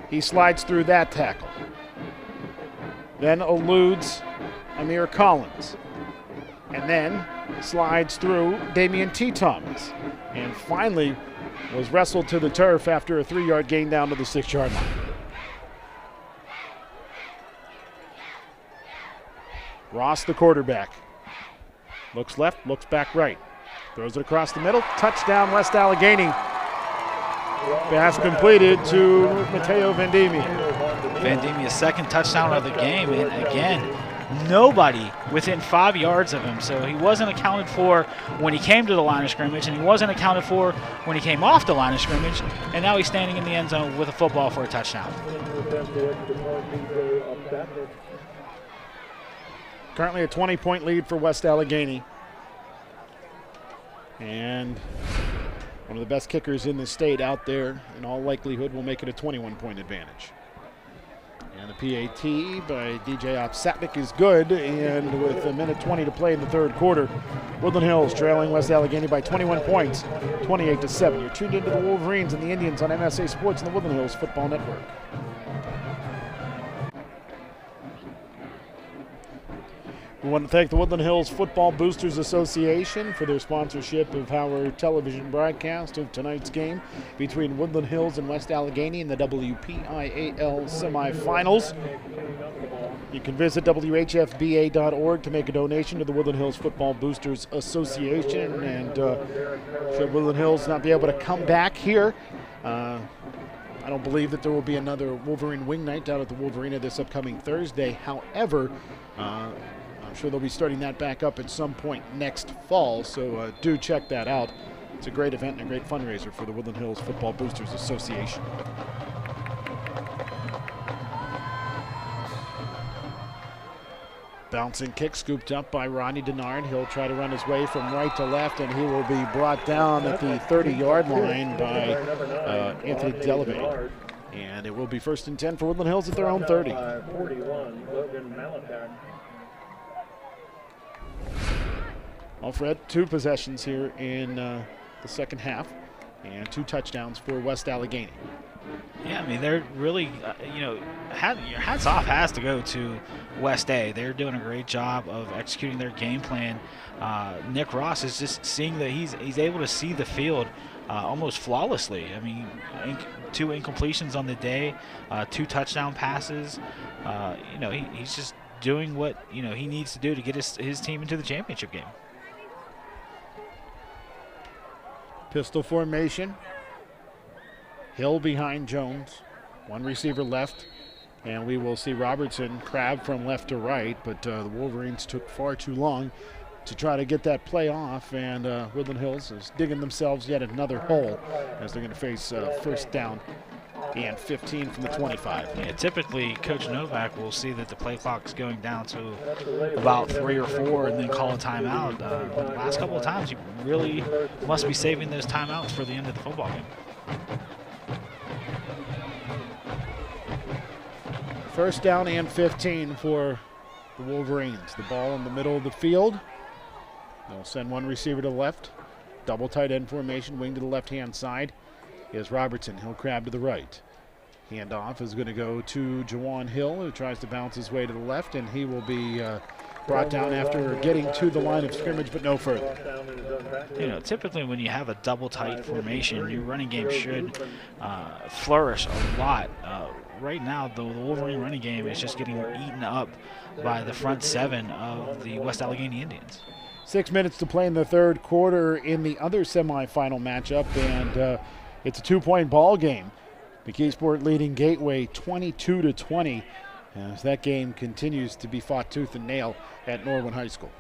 He slides through that tackle. Then eludes Amir Collins. And then slides through Damian T. Thomas. And finally was wrestled to the turf after a 3 yard gain down to the 6 yard line. Ross, the quarterback. Looks left, looks back right. Throws it across the middle. Touchdown, West Allegheny. Pass completed to Mateo Vendimia. Vendimia's second touchdown of the game, and again, nobody within 5 yards of him. So he wasn't accounted for when he came to the line of scrimmage, and he wasn't accounted for when he came off the line of scrimmage, and now he's standing in the end zone with a football for a touchdown. Currently a 20-point lead for West Allegheny. And one of the best kickers in the state out there, in all likelihood, will make it a 21-point advantage. And the PAT by DJ Opsatnik is good, and with a minute 20 to play in the third quarter, Woodland Hills trailing West Allegheny by 21 points, 28-7. You're tuned into the Wolverines and the Indians on MSA Sports and the Woodland Hills Football Network. We want to thank the Woodland Hills Football Boosters Association for their sponsorship of our television broadcast of tonight's game between Woodland Hills and West Allegheny in the WPIAL semifinals. You can visit WHFBA.org to make a donation to the Woodland Hills Football Boosters Association. And should Woodland Hills not be able to come back here, I don't believe that there will be another Wolverine Wing Night out at the Wolverina this upcoming Thursday. However, I'm sure they'll be starting that back up at some point next fall, so do check that out. It's a great event and a great fundraiser for the Woodland Hills Football Boosters Association. Bouncing kick scooped up by Rodney Denard. He'll try to run his way from right to left, and he will be brought down at the 30-yard line by Anthony Delavade. And it will be 1st and 10 for Woodland Hills at their own 30. 41, Logan Malachi. Alfred, 2 possessions here in the second half, and 2 touchdowns for West Allegheny. Yeah, I mean, they're really, your hats off has to go to West A. They're doing a great job of executing their game plan. Nick Ross is just seeing that he's able to see the field almost flawlessly. I mean, 2 incompletions on the day, 2 touchdown passes. He's just doing what, he needs to do to get his team into the championship game. Pistol formation. Hill behind Jones, 1 receiver left, and we will see Robertson crab from left to right, but the Wolverines took far too long to try to get that play off, and Woodland Hills is digging themselves yet another hole as they're going to face 1st down and 15 from the 25. Yeah, typically Coach Novak will see that the play clock's going down to about 3 or 4 and then call a timeout. The last couple of times, you really must be saving those timeouts for the end of the football game. 1st down and 15 for the Wolverines. The ball in the middle of the field. They'll send 1 receiver to the left. Double tight end formation, wing to the left-hand side. Here's Robertson. He'll crab to the right. Handoff is going to go to Jawan Hill, who tries to bounce his way to the left, and he will be brought down after getting to the line of scrimmage, but no further. Typically when you have a double tight formation, your running game should flourish a lot. Right now, the Wolverine running game is just getting eaten up by the front 7 of the West Allegheny Indians. 6 minutes to play in the 3rd quarter in the other semifinal matchup, and it's a 2-point ball game. McKeesport leading Gateway 22-20 as that game continues to be fought tooth and nail at Norwin High School.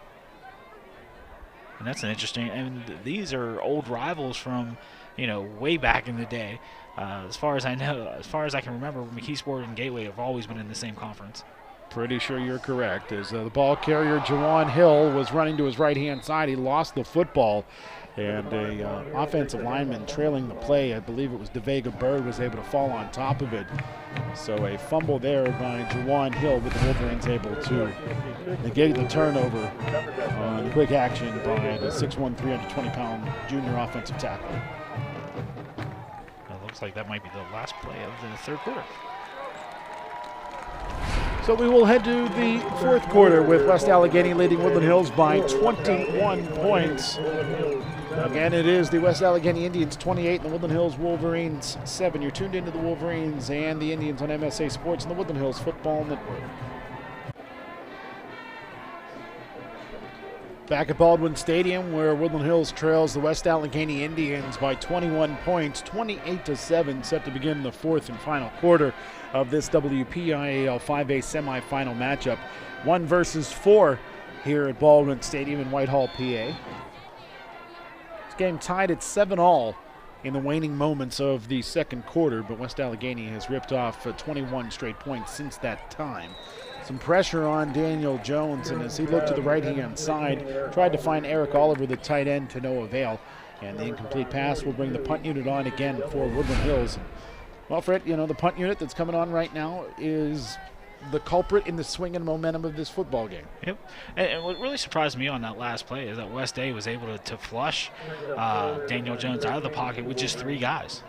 And that's an interesting, and these are old rivals from, way back in the day. As far as I know, as far as I can remember, McKeesport and Gateway have always been in the same conference. Pretty sure you're correct. As the ball carrier, Jawan Hill, was running to his right-hand side, he lost the football, and a offensive lineman trailing the play, I believe it was DeVega Bird, was able to fall on top of it. So a fumble there by Jawan Hill, with the Wolverines able to negate the turnover on quick action by the 6'1", 320-pound junior offensive tackle. It looks like that might be the last play of the 3rd quarter. So we will head to the 4th quarter with West Allegheny leading Woodland Hills by 21 points. Again, it is the West Allegheny Indians 28 and the Woodland Hills Wolverines 7. You're tuned into the Wolverines and the Indians on MSA Sports and the Woodland Hills Football Network. Back at Baldwin Stadium, where Woodland Hills trails the West Allegheny Indians by 21 points, 28-7, set to begin the 4th and final quarter of this WPIAL 5A semifinal matchup. 1 versus 4 here at Baldwin Stadium in Whitehall, PA. This game tied at 7-all in the waning moments of the 2nd quarter, but West Allegheny has ripped off 21 straight points since that time. Some pressure on Daniel Jones, and as he looked to the right-hand side, tried to find Eric Oliver, the tight end, to no avail. And the incomplete pass will bring the punt unit on again for Woodland Hills. Well, Fred, the punt unit that's coming on right now is the culprit in the swing and momentum of this football game. Yep. And what really surprised me on that last play is that West A was able to flush Daniel Jones out of the pocket with just 3 guys.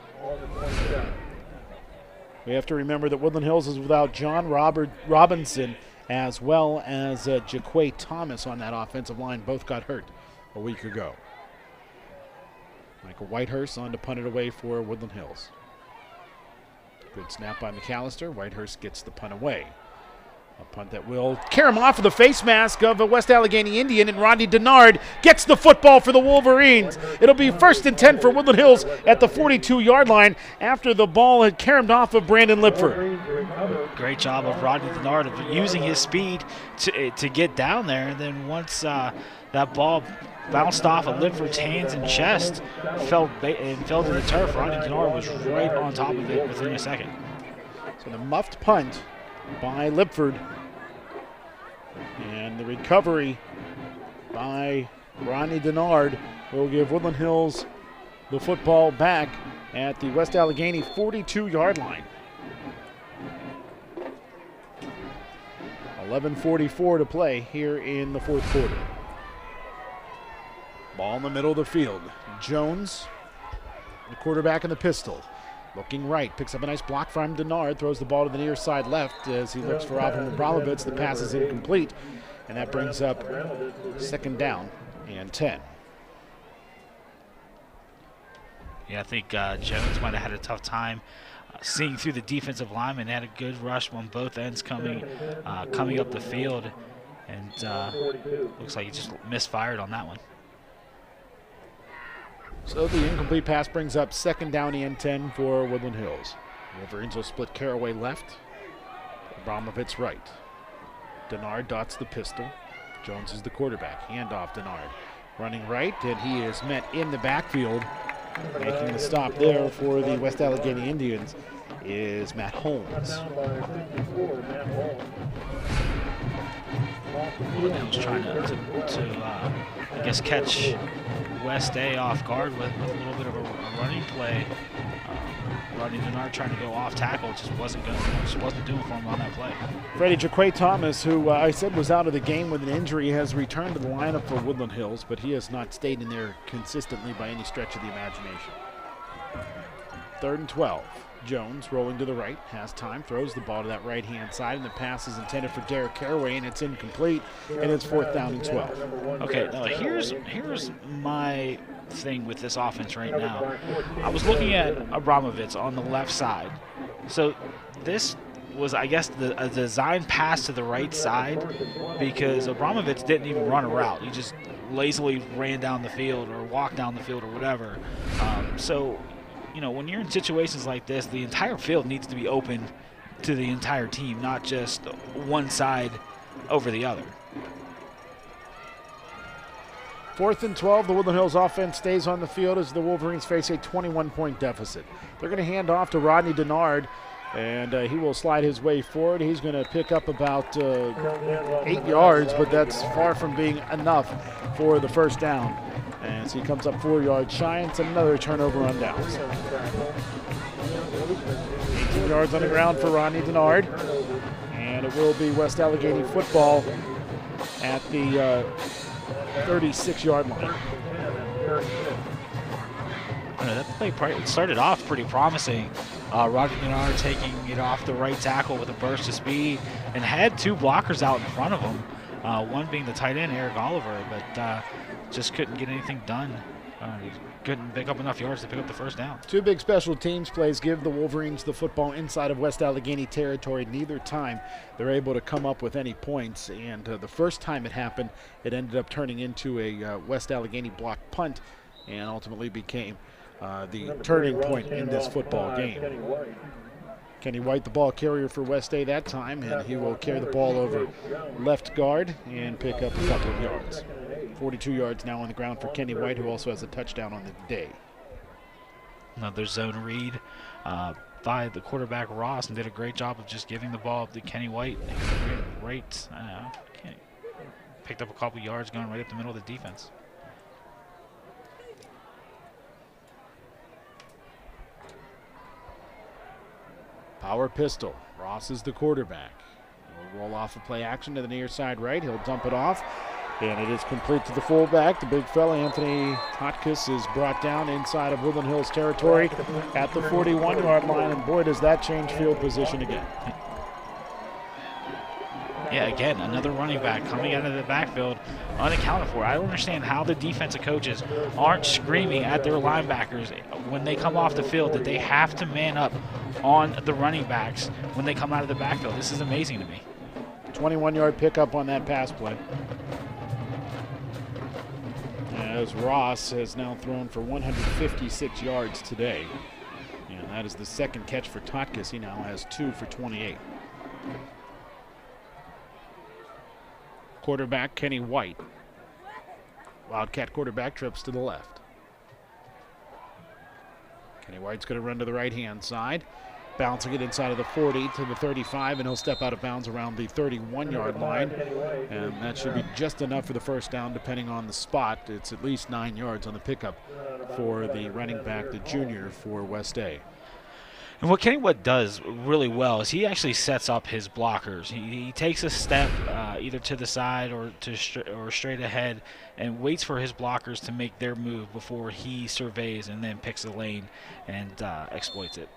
We have to remember that Woodland Hills is without John Robinson as well as Jaquay Thomas on that offensive line. Both got hurt a week ago. Michael Whitehurst on to punt it away for Woodland Hills. Good snap by McAllister. Whitehurst gets the punt away. A punt that will carry him off of the face mask of a West Allegheny Indian, and Rodney Denard gets the football for the Wolverines. It'll be 1st and 10 for Woodland Hills at the 42-yard line after the ball had carried off of Brandon Lipford. Great job of Rodney Denard of using his speed to get down there, and then once that ball bounced off of Lipford's hands and chest, fell to the turf, Rodney Denard was right on top of it within a second. So the muffed punt by Lipford And the recovery by Ronnie Denard will give Woodland Hills the football back at the West Allegheny 42-yard line. 11:44 to play here in the fourth quarter. Ball in the middle of the field. Jones, the quarterback in the pistol. Looking right, picks up a nice block from Denard, throws the ball to the near side left as he looks for Avram Abramovitz. The pass is incomplete, and that brings up second down and 10. Yeah, I think Jones might have had a tough time seeing through the defensive lineman. Had a good rush on both ends coming up the field, and looks like he just misfired on that one. So the incomplete pass brings up second down and 10 for Woodland Hills. Wolverines will split Caraway left, Abramovitz right. Denard dots the pistol. Jones is the quarterback. Handoff Denard. Running right, and he is met in the backfield. Making the stop there for the West Allegheny Indians is Matt Holmes. Woodland Hills trying to I guess, catch West A off guard with a little bit of a running play. Rodney Denard trying to go off tackle, just wasn't doing for him on that play. Freddie Jaquay Thomas, who I said was out of the game with an injury, has returned to the lineup for Woodland Hills, but he has not stayed in there consistently by any stretch of the imagination. 3rd and 12. Jones rolling to the right, has time, throws the ball to that right-hand side, and the pass is intended for Derek Caraway, and it's incomplete, and it's 4th down and 12. Okay, now here's my thing with this offense right now. I was looking at Abramovitz on the left side. So this was, I guess, a design pass to the right side because Abramovitz didn't even run a route. He just lazily ran down the field or walked down the field or whatever. So, you know, when you're in situations like this, the entire field needs to be open to the entire team, not just one side over the other. 4th and 12, the Woodland Hills offense stays on the field as the Wolverines face a 21-point deficit. They're going to hand off to Rodney Denard, and he will slide his way forward. He's going to pick up about 8 yards, but that's far from being enough for the first down. As he comes up 4 yards shy, and it's another turnover on downs. 18 yards on the ground for Rodney Denard, and it will be West Allegheny football at the 36-yard line. That play started off pretty promising. Rodney Denard taking it off the right tackle with a burst of speed and had 2 blockers out in front of him, one being the tight end, Eric Oliver, but just couldn't get anything done. Couldn't pick up enough yards to pick up the first down. 2 big special teams plays give the Wolverines the football inside of West Allegheny territory. Neither time they're able to come up with any points, and the first time it happened, it ended up turning into a West Allegheny block punt and ultimately became the turning point in this football game. Kenny White, the ball carrier for West A that time, and he will carry the ball over left guard and pick up a couple of yards. 42 yards now on the ground for Kenny White, who also has a touchdown on the day. Another zone read by the quarterback Ross, and did a great job of just giving the ball to Kenny White. Picked up a couple yards going right up the middle of the defense. Power pistol. Ross is the quarterback. He'll roll off a play action to the near side right. He'll dump it off. And it is complete to the fullback. The big fella, Anthony Hotkus, is brought down inside of Woodland Hills territory at the 41-yard line. And boy, does that change field position again. Yeah, again, another running back coming out of the backfield unaccounted for. I don't understand how the defensive coaches aren't screaming at their linebackers when they come off the field that they have to man up on the running backs when they come out of the backfield. This is amazing to me. 21-yard pickup on that pass play. As Ross has now thrown for 156 yards today. And that is the second catch for Totkus. He now has 2 for 28. Quarterback Kenny White. Wildcat quarterback trips to the left. Kenny White's going to run to the right-hand side. bouncing it inside of the 40 to the 35, and he'll step out of bounds around the 31-yard line. And that should be just enough for the first down, depending on the spot. It's at least 9 yards on the pickup for the running back, the junior for West A. And what Kenny Wood does really well is he actually sets up his blockers. He takes a step either to the side or straight ahead and waits for his blockers to make their move before he surveys and then picks a lane and exploits it.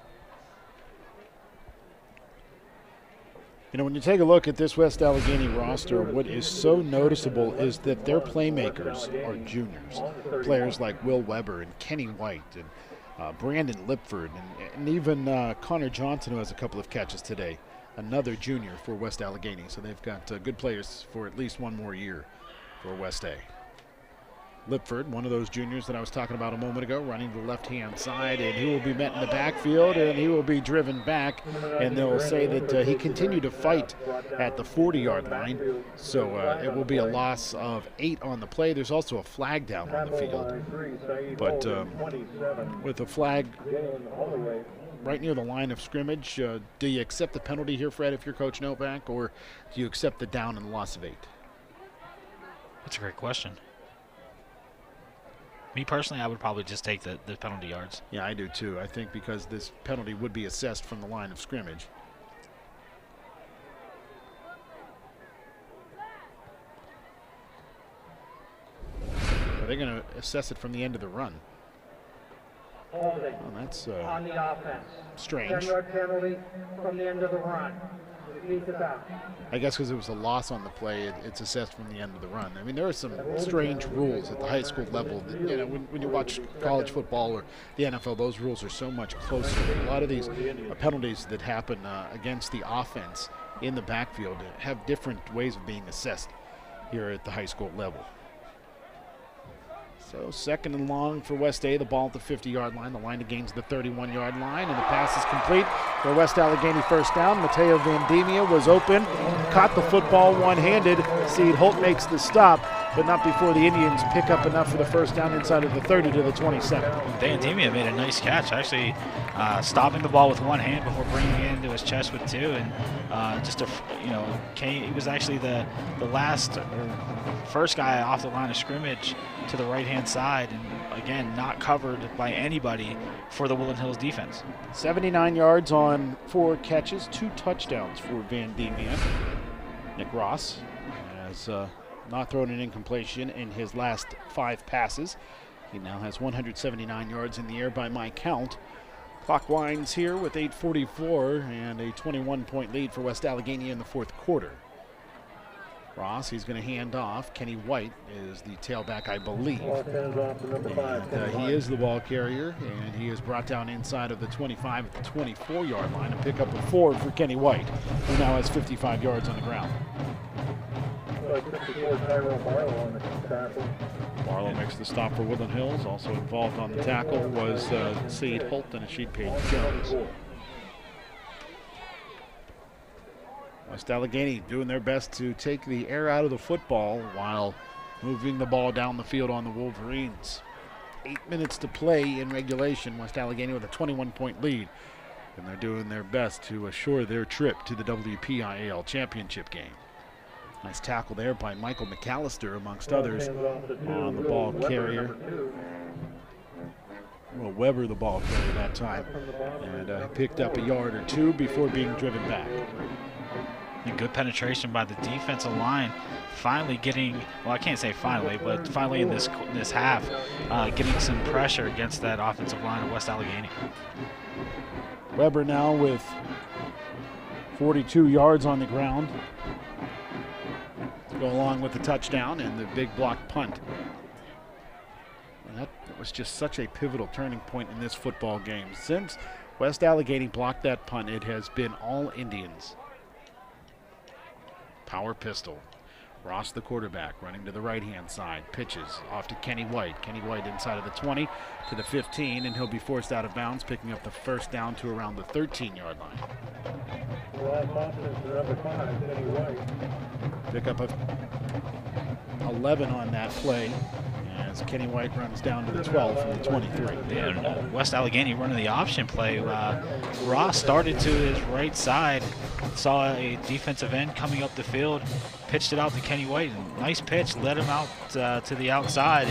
You know, when you take a look at this West Allegheny roster, what is so noticeable is that their playmakers are juniors. Players like Will Weber and Kenny White and Brandon Lipford and even Connor Johnson, who has a couple of catches today, another junior for West Allegheny. So they've got good players for at least one more year for West A. Lipford, one of those juniors that I was talking about a moment ago, running to the left-hand side, and he will be met in the backfield, and he will be driven back, and they'll say that he continued to fight at the 40-yard line, so it will be a loss of 8 on the play. There's also a flag down on the field, but with a flag right near the line of scrimmage, do you accept the penalty here, Fred, if you're Coach Novak, or do you accept the down and the loss of 8? That's a great question. Me personally, I would probably just take the penalty yards. Yeah, I do too. I think because this penalty would be assessed from the line of scrimmage. Are they going to assess it from the end of the run? Oh, that's on the offense. Strange. 10-yard penalty from the end of the run. I guess because it was a loss on the play, it's assessed from the end of the run. I mean, there are some strange rules at the high school level that, you know, when you watch college football or the NFL, those rules are so much closer. A lot of these penalties that happen against the offense in the backfield have different ways of being assessed here at the high school level. So 2nd and long for West A, the ball at the 50-yard line. The line to gains the 31-yard line, and the pass is complete for West Allegheny first down. Mateo Vandemia was open, caught the football one-handed. Seed Holt makes the stop, but not before the Indians pick up enough for the first down inside of the 30 to the 27. Vandemia made a nice catch, actually stopping the ball with one hand before bringing it into his chest with two, and he was actually the first guy off the line of scrimmage to the right-hand side, and again, not covered by anybody for the Woodland Hills defense. 79 yards on 4 catches, 2 touchdowns for Vandemia. Nick Ross has not thrown an incompletion in his last 5 passes. He now has 179 yards in the air by my count. Clock winds here with 8:44 and a 21-point lead for West Allegheny in the 4th quarter. Ross, he's going to hand off. Kenny White is the tailback, I believe. And, he is the ball carrier, and he is brought down inside of the 25 at the 24-yard line. A pickup of 4 for Kenny White, who now has 55 yards on the ground. Barlow makes the stop for Woodland Hills. Also involved on the tackle was Seed Holt and Sheet Page Jones. West Allegheny doing their best to take the air out of the football while moving the ball down the field on the Wolverines. 8 minutes to play in regulation. West Allegheny with a 21-point lead, and they're doing their best to assure their trip to the WPIAL championship game. Nice tackle there by Michael McAllister, amongst others, on the ball carrier. Well, Weber, the ball carrier that time, and picked up a yard or 2 before being driven back. And good penetration by the defensive line, finally getting, well, I can't say finally, but finally in this half, getting some pressure against that offensive line of West Allegheny. Weber now with 42 yards on the ground to go along with the touchdown and the big block punt. And that was just such a pivotal turning point in this football game. Since West Allegheny blocked that punt, it has been all Indians. Power pistol. Ross, the quarterback, running to the right-hand side. Pitches off to Kenny White. Kenny White inside of the 20 to the 15, and he'll be forced out of bounds, picking up the first down to around the 13-yard line. Pick up a 11 on that play, as Kenny White runs down to the 12 from the 23. Yeah, and West Allegheny running the option play. Ross started to his right side, saw a defensive end coming up the field, pitched it out to Kenny White. And nice pitch, led him out to the outside.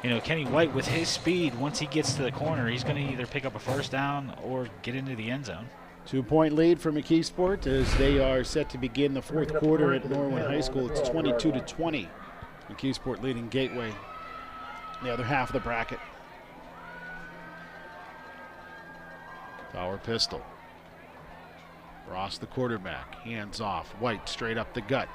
And Kenny White, with his speed, once he gets to the corner, he's going to either pick up a first down or get into the end zone. 2-point lead for McKeesport as they are set to begin the fourth quarter at Norwin High School. It's 22-20. McKeesport leading Gateway, the other half of the bracket. Power pistol. Ross, the quarterback, hands off. White straight up the gut.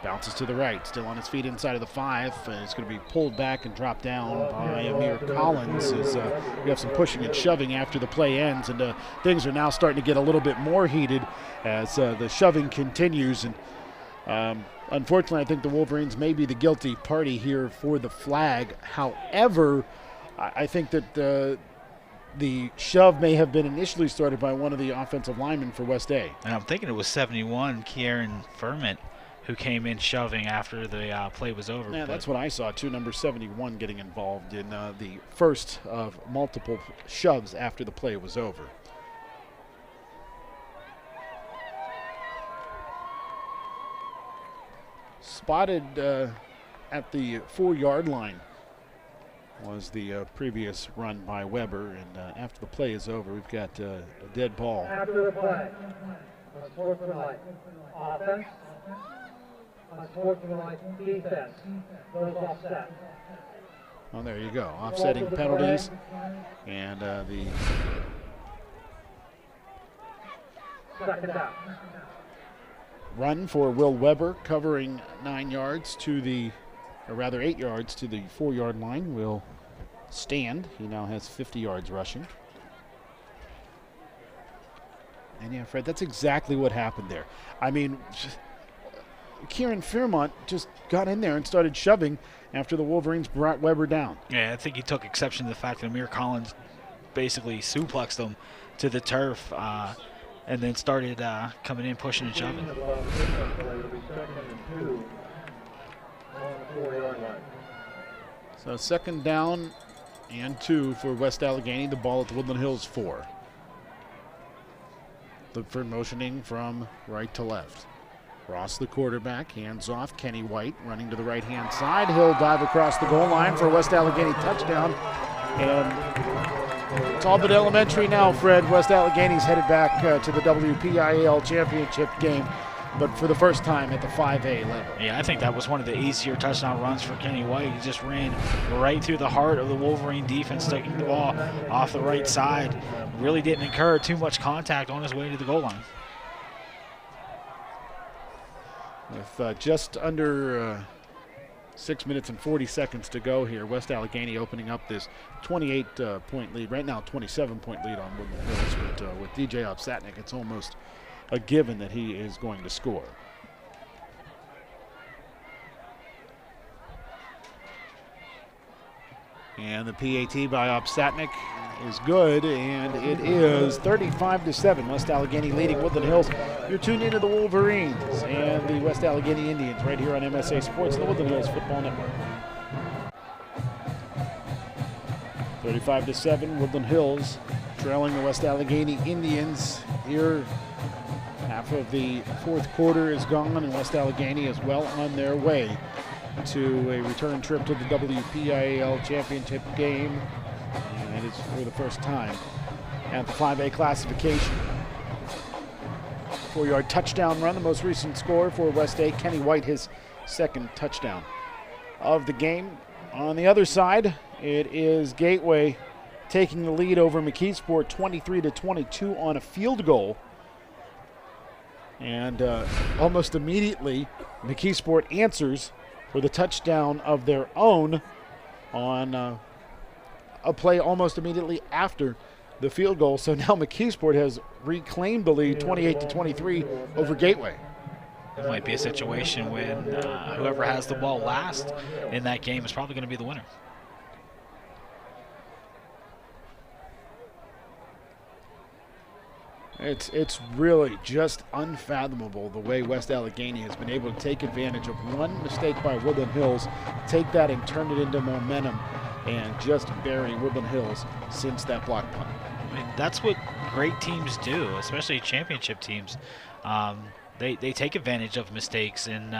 Bounces to the right, still on his feet inside of the 5. It's going to be pulled back and dropped down by Amir Collins as we have some pushing and shoving after the play ends, and things are now starting to get a little bit more heated as the shoving continues. And unfortunately, I think the Wolverines may be the guilty party here for the flag. However, I think that the shove may have been initially started by one of the offensive linemen for West A. And I'm thinking it was 71, Kieran Furman, who came in shoving after the play was over. Yeah, that's what I saw too, number 71 getting involved in the first of multiple shoves after the play was over. Spotted at the 4-yard line was the previous run by Weber, and after the play is over, we've got a dead ball. After the play, unsportsmanlike offense, unsportsmanlike defense. Those offset. Well, there you go. Offsetting penalties, and the Second down. run for Will Weber, covering 9 yards to the, or rather 8 yards to the 4-yard line, will stand. He now has 50 yards rushing. And yeah, Fred, that's exactly what happened there. I mean, Kieran Fairmont just got in there and started shoving after the Wolverines brought Weber down. Yeah, I think he took exception to the fact that Amir Collins basically suplexed him to the turf and then started coming in, pushing and shoving. It'll be 2nd and 2 on the 4-yard line. So 2nd down and 2 for West Allegheny. The ball at the Woodland Hills 4. Look for motioning from right to left. Ross, the quarterback, hands off. Kenny White running to the right-hand side. He'll dive across the goal line for a West Allegheny touchdown. And it's all but elementary now, Fred. West Allegheny's headed back to the WPIAL championship game, but for the first time at the 5A level. Yeah, I think that was one of the easier touchdown runs for Kenny White. He just ran right through the heart of the Wolverine defense, taking the ball off the right side. Really didn't incur too much contact on his way to the goal line. With just under 6 minutes and 40 seconds to go here, West Allegheny opening up this 28-point lead. Right now, 27-point lead on Woodland Hills, but with DJ Opsatnik, it's almost a given that he is going to score. And the PAT by Opsatnik is good, and it is 35-7. West Allegheny leading Woodland Hills. You're tuned into the Wolverines and the West Allegheny Indians right here on MSA Sports, the Woodland Hills Football Network. 35-7, Woodland Hills trailing the West Allegheny Indians here. Half of the fourth quarter is gone, and West Allegheny is well on their way to a return trip to the WPIAL championship game. And it is for the first time at the 5A classification. 4-yard touchdown run, the most recent score for West A. Kenny White, his 2nd touchdown of the game. On the other side, it is Gateway taking the lead over McKeesport 23-22 on a field goal. And almost immediately, McKeesport answers with a touchdown of their own on a play almost immediately after the field goal. So now McKeesport has reclaimed the lead 28-23 over Gateway. It might be a situation when whoever has the ball last in that game is probably going to be the winner. It's really just unfathomable the way West Allegheny has been able to take advantage of one mistake by Woodland Hills, take that and turn it into momentum, and just bury Woodland Hills since that block punt. I mean, that's what great teams do, especially championship teams. They take advantage of mistakes and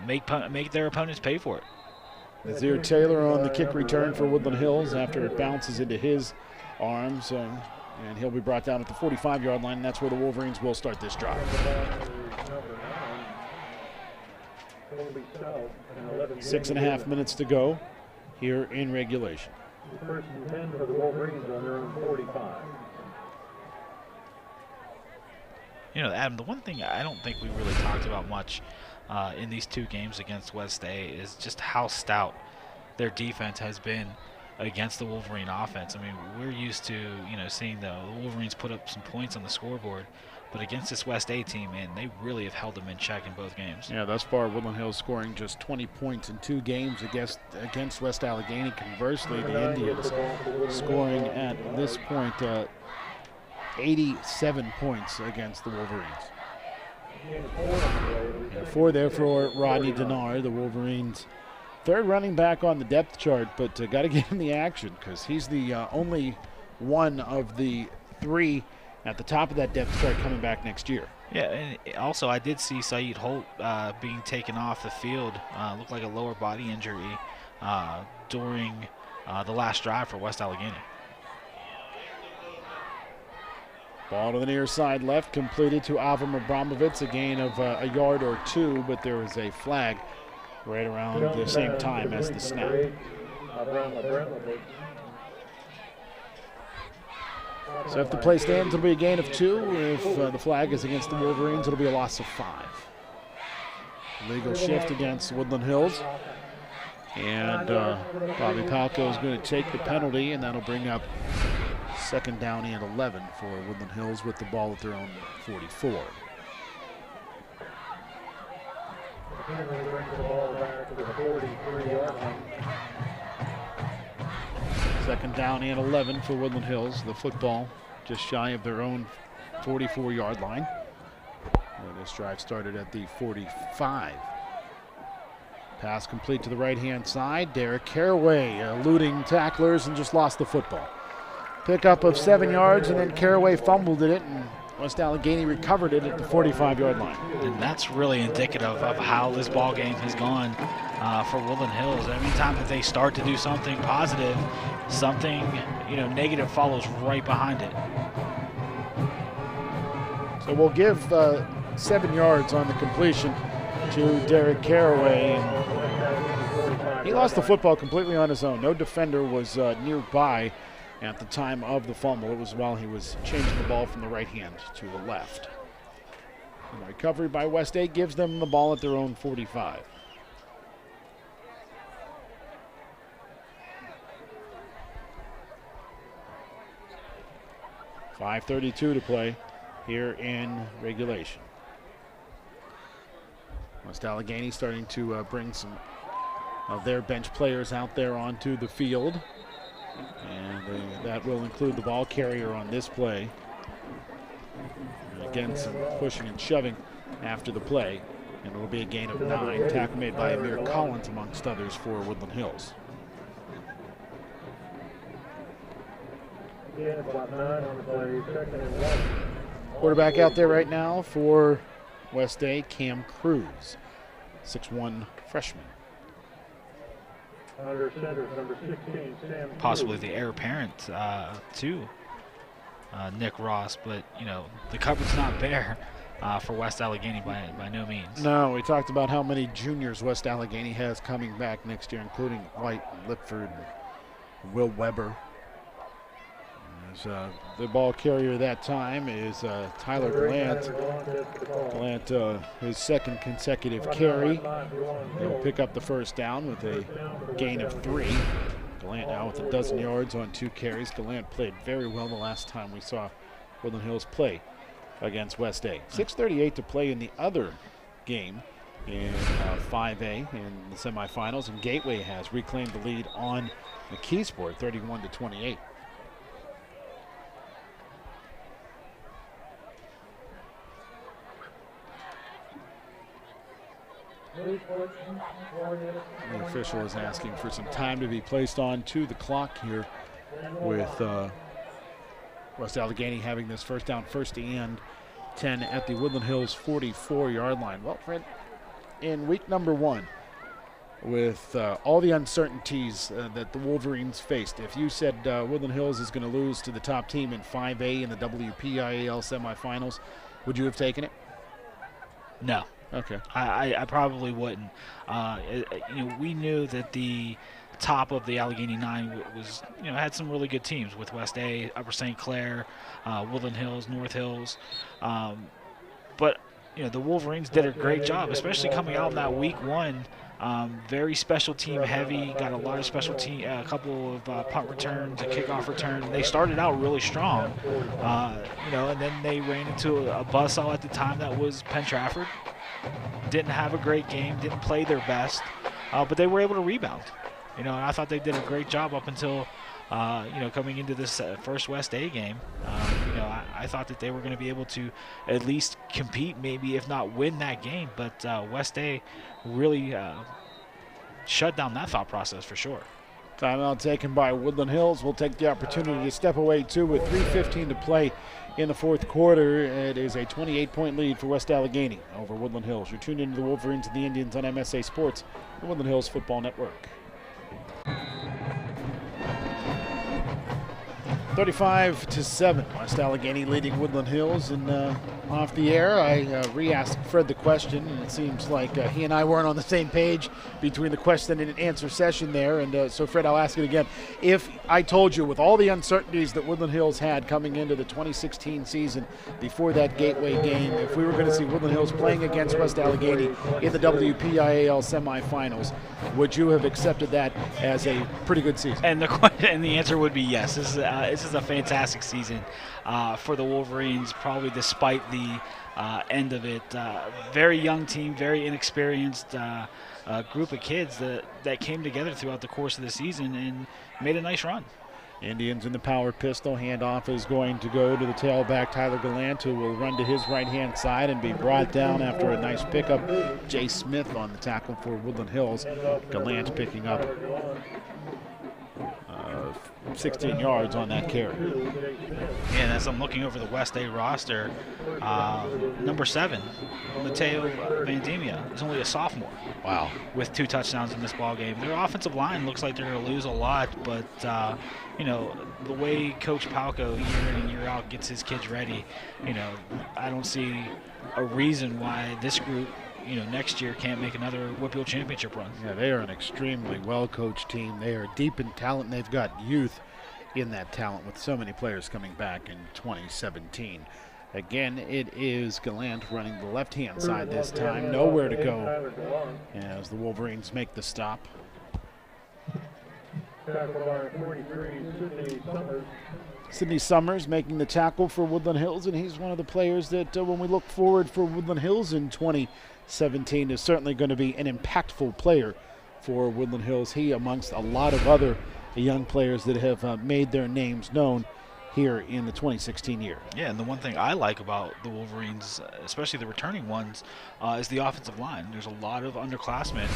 make their opponents pay for it. Nazir Taylor on the kick return for Woodland Hills after it bounces into his arms, and he'll be brought down at the 45-yard line, and that's where the Wolverines will start this drive. 6.5 minutes to go here in regulation. First and 10 for the Wolverines on their own 45. You know, Adam, the one thing I don't think we really talked about much in these two games against West A is just how stout their defense has been against the Wolverine offense. I mean, we're used to, seeing the Wolverines put up some points on the scoreboard, but against this West A team, man, they really have held them in check in both games. Yeah, thus far, Woodland Hills scoring just 20 points in 2 games against West Allegheny. Conversely, the Indians scoring at this point 87 points against the Wolverines. And 4 there for Rodney Denard, the Wolverines' third running back on the depth chart, but got to get him the action because he's the only one of the 3 at the top of that depth chart coming back next year. Yeah, and also I did see Saeed Holt being taken off the field. Looked like a lower body injury during the last drive for West Allegheny. Ball to the near side left, completed to Avram Abramovitz, a gain of a yard or 2, but there was a flag right around the same time as the snap. So if the play stands, it'll be a gain of 2. If the flag is against the Wolverines, it'll be a loss of 5. Legal shift against Woodland Hills. And Bobby Palco is going to take the penalty, and that'll bring up 2nd down and 11 for Woodland Hills with the ball at their own 44. Second down and 11 for Woodland Hills. The football just shy of their own 44-yard line. And this drive started at the 45. Pass complete to the right-hand side. Derek Caraway eluding tacklers and just lost the football. Pickup of 7 yards, and then Caraway fumbled it, and West Allegheny recovered it at the 45-yard line. And that's really indicative of how this ball game has gone for Woodland Hills. Every time that they start to do something positive, something negative follows right behind it. So we'll give 7 yards on the completion to Derek Caraway. And he lost the football completely on his own. No defender was nearby at the time of the fumble. It was while he was changing the ball from the right hand to the left. And the recovery by West A gives them the ball at their own 45. .5:32 to play here in regulation. West Allegheny starting to bring some of their bench players out there onto the field. And that will include the ball carrier on this play. And again, some pushing and shoving after the play. And it will be a gain of 9. Tackle made by Amir Collins, amongst others, for Woodland Hills. Quarterback out there right now for West A, Cam Cruz, 6'1" freshman. Under center, number 16, Sam. Possibly the heir apparent to Nick Ross, but the cupboard's not bare for West Allegheny by no means. No, we talked about how many juniors West Allegheny has coming back next year, including White, Lipford, and Will Weber. The ball carrier that time is Tyler Gallant. Gallant, his 2nd consecutive carry. He'll pick up the first down with a gain of 3. Gallant now with 12 yards on 2 carries. Gallant played very well the last time we saw Woodland Hills play against West A. 6:38 to play in the other game in 5A in the semifinals, and Gateway has reclaimed the lead on McKeesport, 31-28. The official is asking for some time to be placed on to the clock here with West Allegheny having this first down, first and 10 at the Woodland Hills 44-yard line. Well, Fred, in week number 1, with all the uncertainties that the Wolverines faced, if you said Woodland Hills is going to lose to the top team in 5A in the WPIAL semifinals, would you have taken it? No. Okay. I probably wouldn't. We knew that the top of the Allegheny 9 was, had some really good teams with West A, Upper St. Clair, Woodland Hills, North Hills. But the Wolverines did a great job, especially coming out of that week 1. Very special team heavy, got a lot of special team, a couple of punt returns, a kickoff return. They started out really strong, and then they ran into a buzzsaw at the time that was Penn Trafford. Didn't have a great game, didn't play their best, but they were able to rebound. And I thought they did a great job up until, coming into this first West A game. I thought that they were going to be able to at least compete, maybe if not win that game. But West A really shut down that thought process for sure. Timeout taken by Woodland Hills. We'll take the opportunity to step away, too, with 3:15 to play in the fourth quarter. It is a 28-point lead for West Allegheny over Woodland Hills. You're tuned into the Wolverines and the Indians on MSA Sports, the Woodland Hills Football Network. 35-7, West Allegheny leading Woodland Hills. And off the air, I re-asked Fred the question, and it seems like he and I weren't on the same page between the question and answer session there. And so, Fred, I'll ask it again. If I told you, with all the uncertainties that Woodland Hills had coming into the 2016 season before that gateway game, if we were going to see Woodland Hills playing against West Allegheny in the WPIAL semifinals, would you have accepted that as a pretty good season? And the answer would be yes. This is a fantastic season for the Wolverines, probably despite the end of it. Very young team, very inexperienced group of kids that came together throughout the course of the season and made a nice run. Indians in the power pistol. Handoff is going to go to the tailback, Tyler Gallant, who will run to his right-hand side and be brought down after a nice pickup. Jay Smith on the tackle for Woodland Hills. Gallant picking up 16 yards on that carry. And as I'm looking over the West A roster, number 7, Mateo Vandemia, is only a sophomore. Wow. With 2 touchdowns in this ball game. Their offensive line looks like they're going to lose a lot, but the way Coach Palco year in and year out gets his kids ready, I don't see a reason why this group next year can't make another WPIAL championship run. Yeah, they are an extremely well-coached team. They are deep in talent, and they've got youth in that talent with so many players coming back in 2017. Again, it is Gallant running the left-hand side this time. Nowhere to go as the Wolverines make the stop. Sydney Summers making the tackle for Woodland Hills, and he's one of the players that when we look forward for Woodland Hills in 2017 is certainly going to be an impactful player for Woodland Hills. He, amongst a lot of other young players that have made their names known here in the 2016 year. Yeah, and the one thing I like about the Wolverines, especially the returning ones, is the offensive line. There's a lot of underclassmen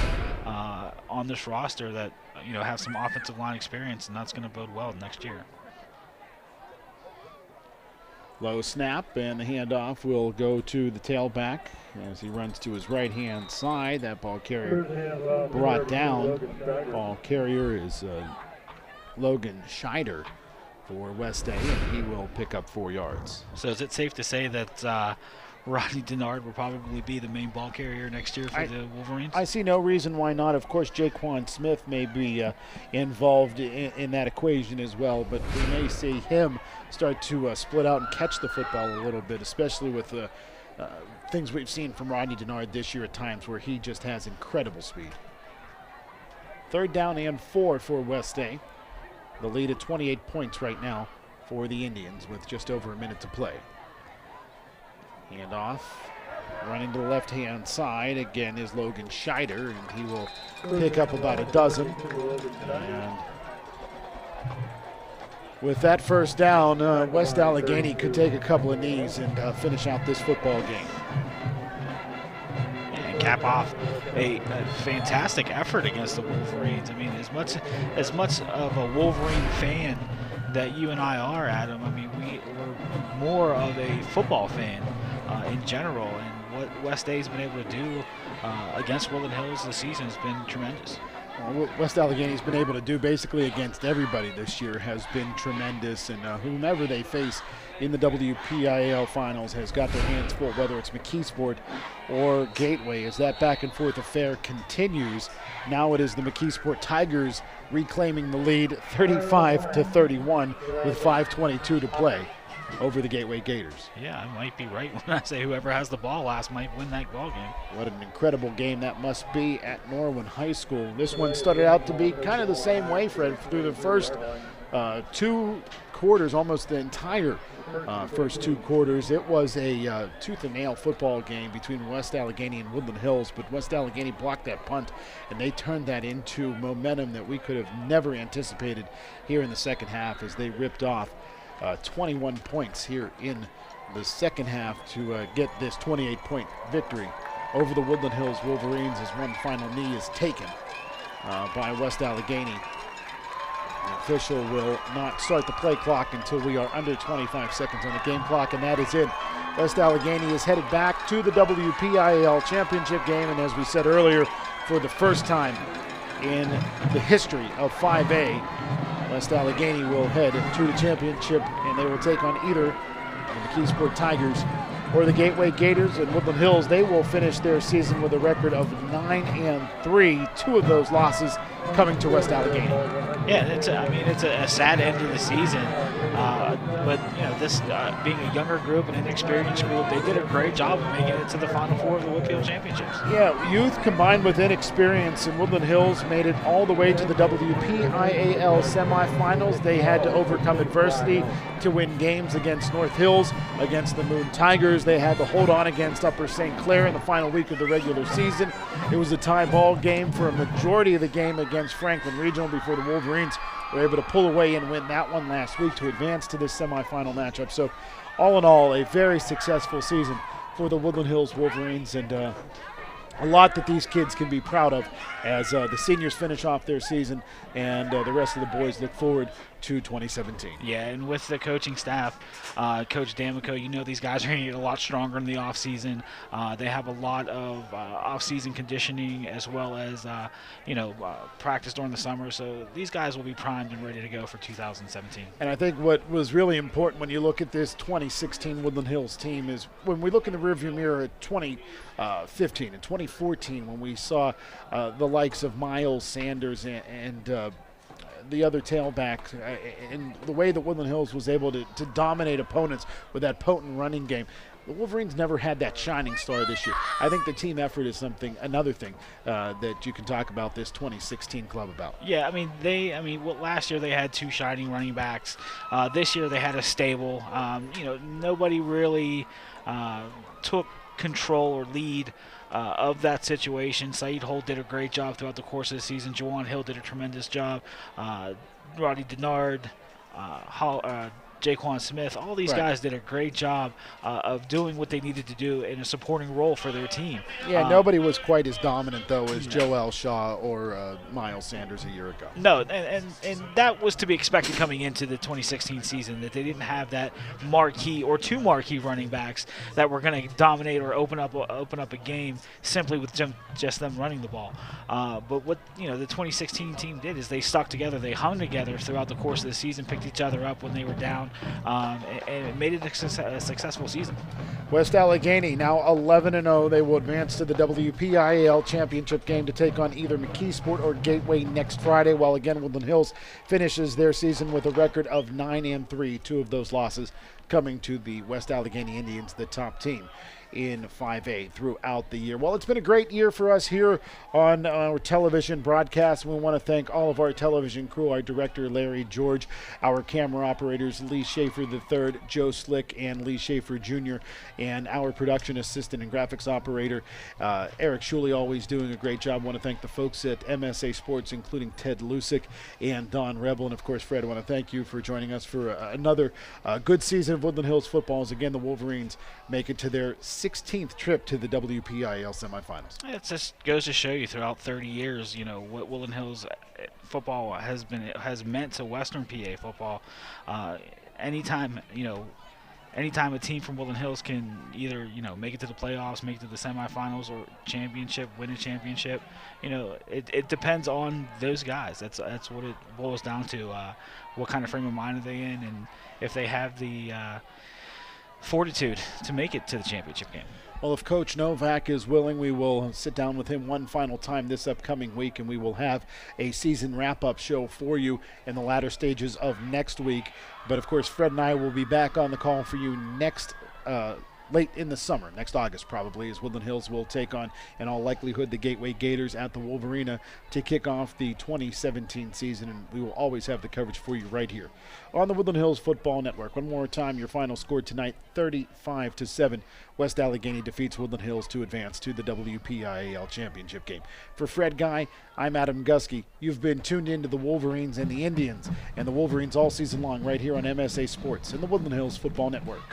on this roster that have some offensive line experience, and that's going to bode well next year. Low snap, and the handoff will go to the tailback as he runs to his right-hand side. That ball carrier brought down. Ball carrier is Logan Scheider for West A, and he will pick up 4 yards. So is it safe to say that Rodney Denard will probably be the main ball carrier next year for the Wolverines? I see no reason why not. Of course, Jaquan Smith may be involved in that equation as well, but we may see him start to split out and catch the football a little bit, especially with the things we've seen from Rodney Denard this year at times where he just has incredible speed. 3rd down and 4 for West A. The lead at 28 points right now for the Indians with just over a minute to play. Handoff, running to the left-hand side again is Logan Scheider, and he will pick up about a dozen. And with that first down, West Allegheny could take a couple of knees and finish out this football game. And cap off a fantastic effort against the Wolverines. I mean, as much of a Wolverine fan that you and I are, Adam, I mean, we're more of a football fan in general, and what West Day's been able to do against Woodland Hills this season has been tremendous. Well, what West Allegheny's been able to do basically against everybody this year has been tremendous, and whomever they face in the WPIAL finals has got their hands full, whether it's McKeesport or Gateway, as that back and forth affair continues. Now it is the McKeesport Tigers reclaiming the lead 35-31 with 5:22 to play over the Gateway Gators. Yeah, I might be right when I say whoever has the ball last might win that ball game. What an incredible game that must be at Norwin High School. This one started out to be kind of the same way, Fred, through the first 2 quarters, almost the entire first 2 quarters. It was a tooth and nail football game between West Allegheny and Woodland Hills, but West Allegheny blocked that punt, and they turned that into momentum that we could have never anticipated here in the second half, as they ripped off 21 points here in the second half to get this 28-point victory over the Woodland Hills Wolverines, as one final knee is taken by West Allegheny. The official will not start the play clock until we are under 25 seconds on the game clock, and that is it. West Allegheny is headed back to the WPIAL championship game, and as we said earlier, for the first time in the history of 5A, West Allegheny will head to the championship, and they will take on either the McKeesport Tigers or the Gateway Gators. And Woodland Hills, they will finish their season with a record of 9-3, 2 of those losses coming to West Allegheny. Yeah, it's a sad end of the season, but this being a younger group and an inexperienced group, they did a great job of making it to the Final Four of the WPIAL Championships. Yeah, youth combined with inexperience, and Woodland Hills made it all the way to the WPIAL semifinals. They had to overcome adversity to win games against North Hills, against the Moon Tigers. They had to hold on against Upper St. Clair in the final week of the regular season. It was a tie ball game for a majority of the game against Franklin Regional before the Wolverines were able to pull away and win that one last week to advance to this semifinal matchup. So all in all, a very successful season for the Woodland Hills Wolverines, and a lot that these kids can be proud of as the seniors finish off their season, and the rest of the boys look forward to 2017. Yeah, and with the coaching staff, Coach D'Amico, these guys are going to get a lot stronger in the offseason. They have a lot of off-season conditioning as well as, practice during the summer. So these guys will be primed and ready to go for 2017. And I think what was really important when you look at this 2016 Woodland Hills team is when we look in the rearview mirror at 2015 and 2014, when we saw the likes of Miles Sanders and the other tailback, and the way that Woodland Hills was able to dominate opponents with that potent running game. The Wolverines never had that shining star this year. I think the team effort is another thing that you can talk about this 2016 club about. Yeah, last year they had 2 shining running backs. This year they had a stable. Nobody really took control or lead of that situation. Saeed Holt did a great job throughout the course of the season. Juwan Hill did a tremendous job. Roddy Denard, Jaquan Smith, all these guys did a great job of doing what they needed to do in a supporting role for their team. Yeah, nobody was quite as dominant, though, as Joel Shaw or Miles Sanders a year ago. No, and that was to be expected coming into the 2016 season, that they didn't have that marquee or 2 marquee running backs that were going to dominate or open up a game simply with just them running the ball. But what the 2016 team did is they stuck together, they hung together throughout the course of the season, picked each other up when they were down. And it made it a successful season. West Allegheny now 11-0. They will advance to the WPIAL championship game to take on either McKeesport or Gateway next Friday, while again Woodland Hills finishes their season with a record of 9-3, 2 of those losses coming to the West Allegheny Indians, the top team in 5A throughout the year. Well, it's been a great year for us here on our television broadcast. We want to thank all of our television crew, our director, Larry George, our camera operators, Lee Schaefer III, Joe Slick, and Lee Schaefer Jr., and our production assistant and graphics operator, Eric Schuley, always doing a great job. I want to thank the folks at MSA Sports, including Ted Lusick and Don Rebel. And, of course, Fred, I want to thank you for joining us for another good season of Woodland Hills football. As, again, the Wolverines make it to their 16th trip to the WPIAL semifinals. It just goes to show you throughout 30 years, you know, what Woodland Hills football has meant to Western PA football. Anytime a team from Woodland Hills can either, you know, make it to the playoffs, make it to the semifinals, or championship, win a championship, you know, it depends on those guys. That's what it boils down to. What kind of frame of mind are they in, and if they have the fortitude to make it to the championship game. Well, if Coach Novak is willing, we will sit down with him one final time this upcoming week, and we will have a season wrap-up show for you in the latter stages of next week. But, of course, Fred and I will be back on the call for you next late in the summer, next August probably, as Woodland Hills will take on, in all likelihood, the Gateway Gators at the Wolverina to kick off the 2017 season, and we will always have the coverage for you right here on the Woodland Hills Football Network. One more time, your final score tonight, 35-7. West Allegheny defeats Woodland Hills to advance to the WPIAL championship game. For Fred Guy, I'm Adam Gusky. You've been tuned into the Wolverines and the Indians, and the Wolverines all season long right here on MSA Sports and the Woodland Hills Football Network.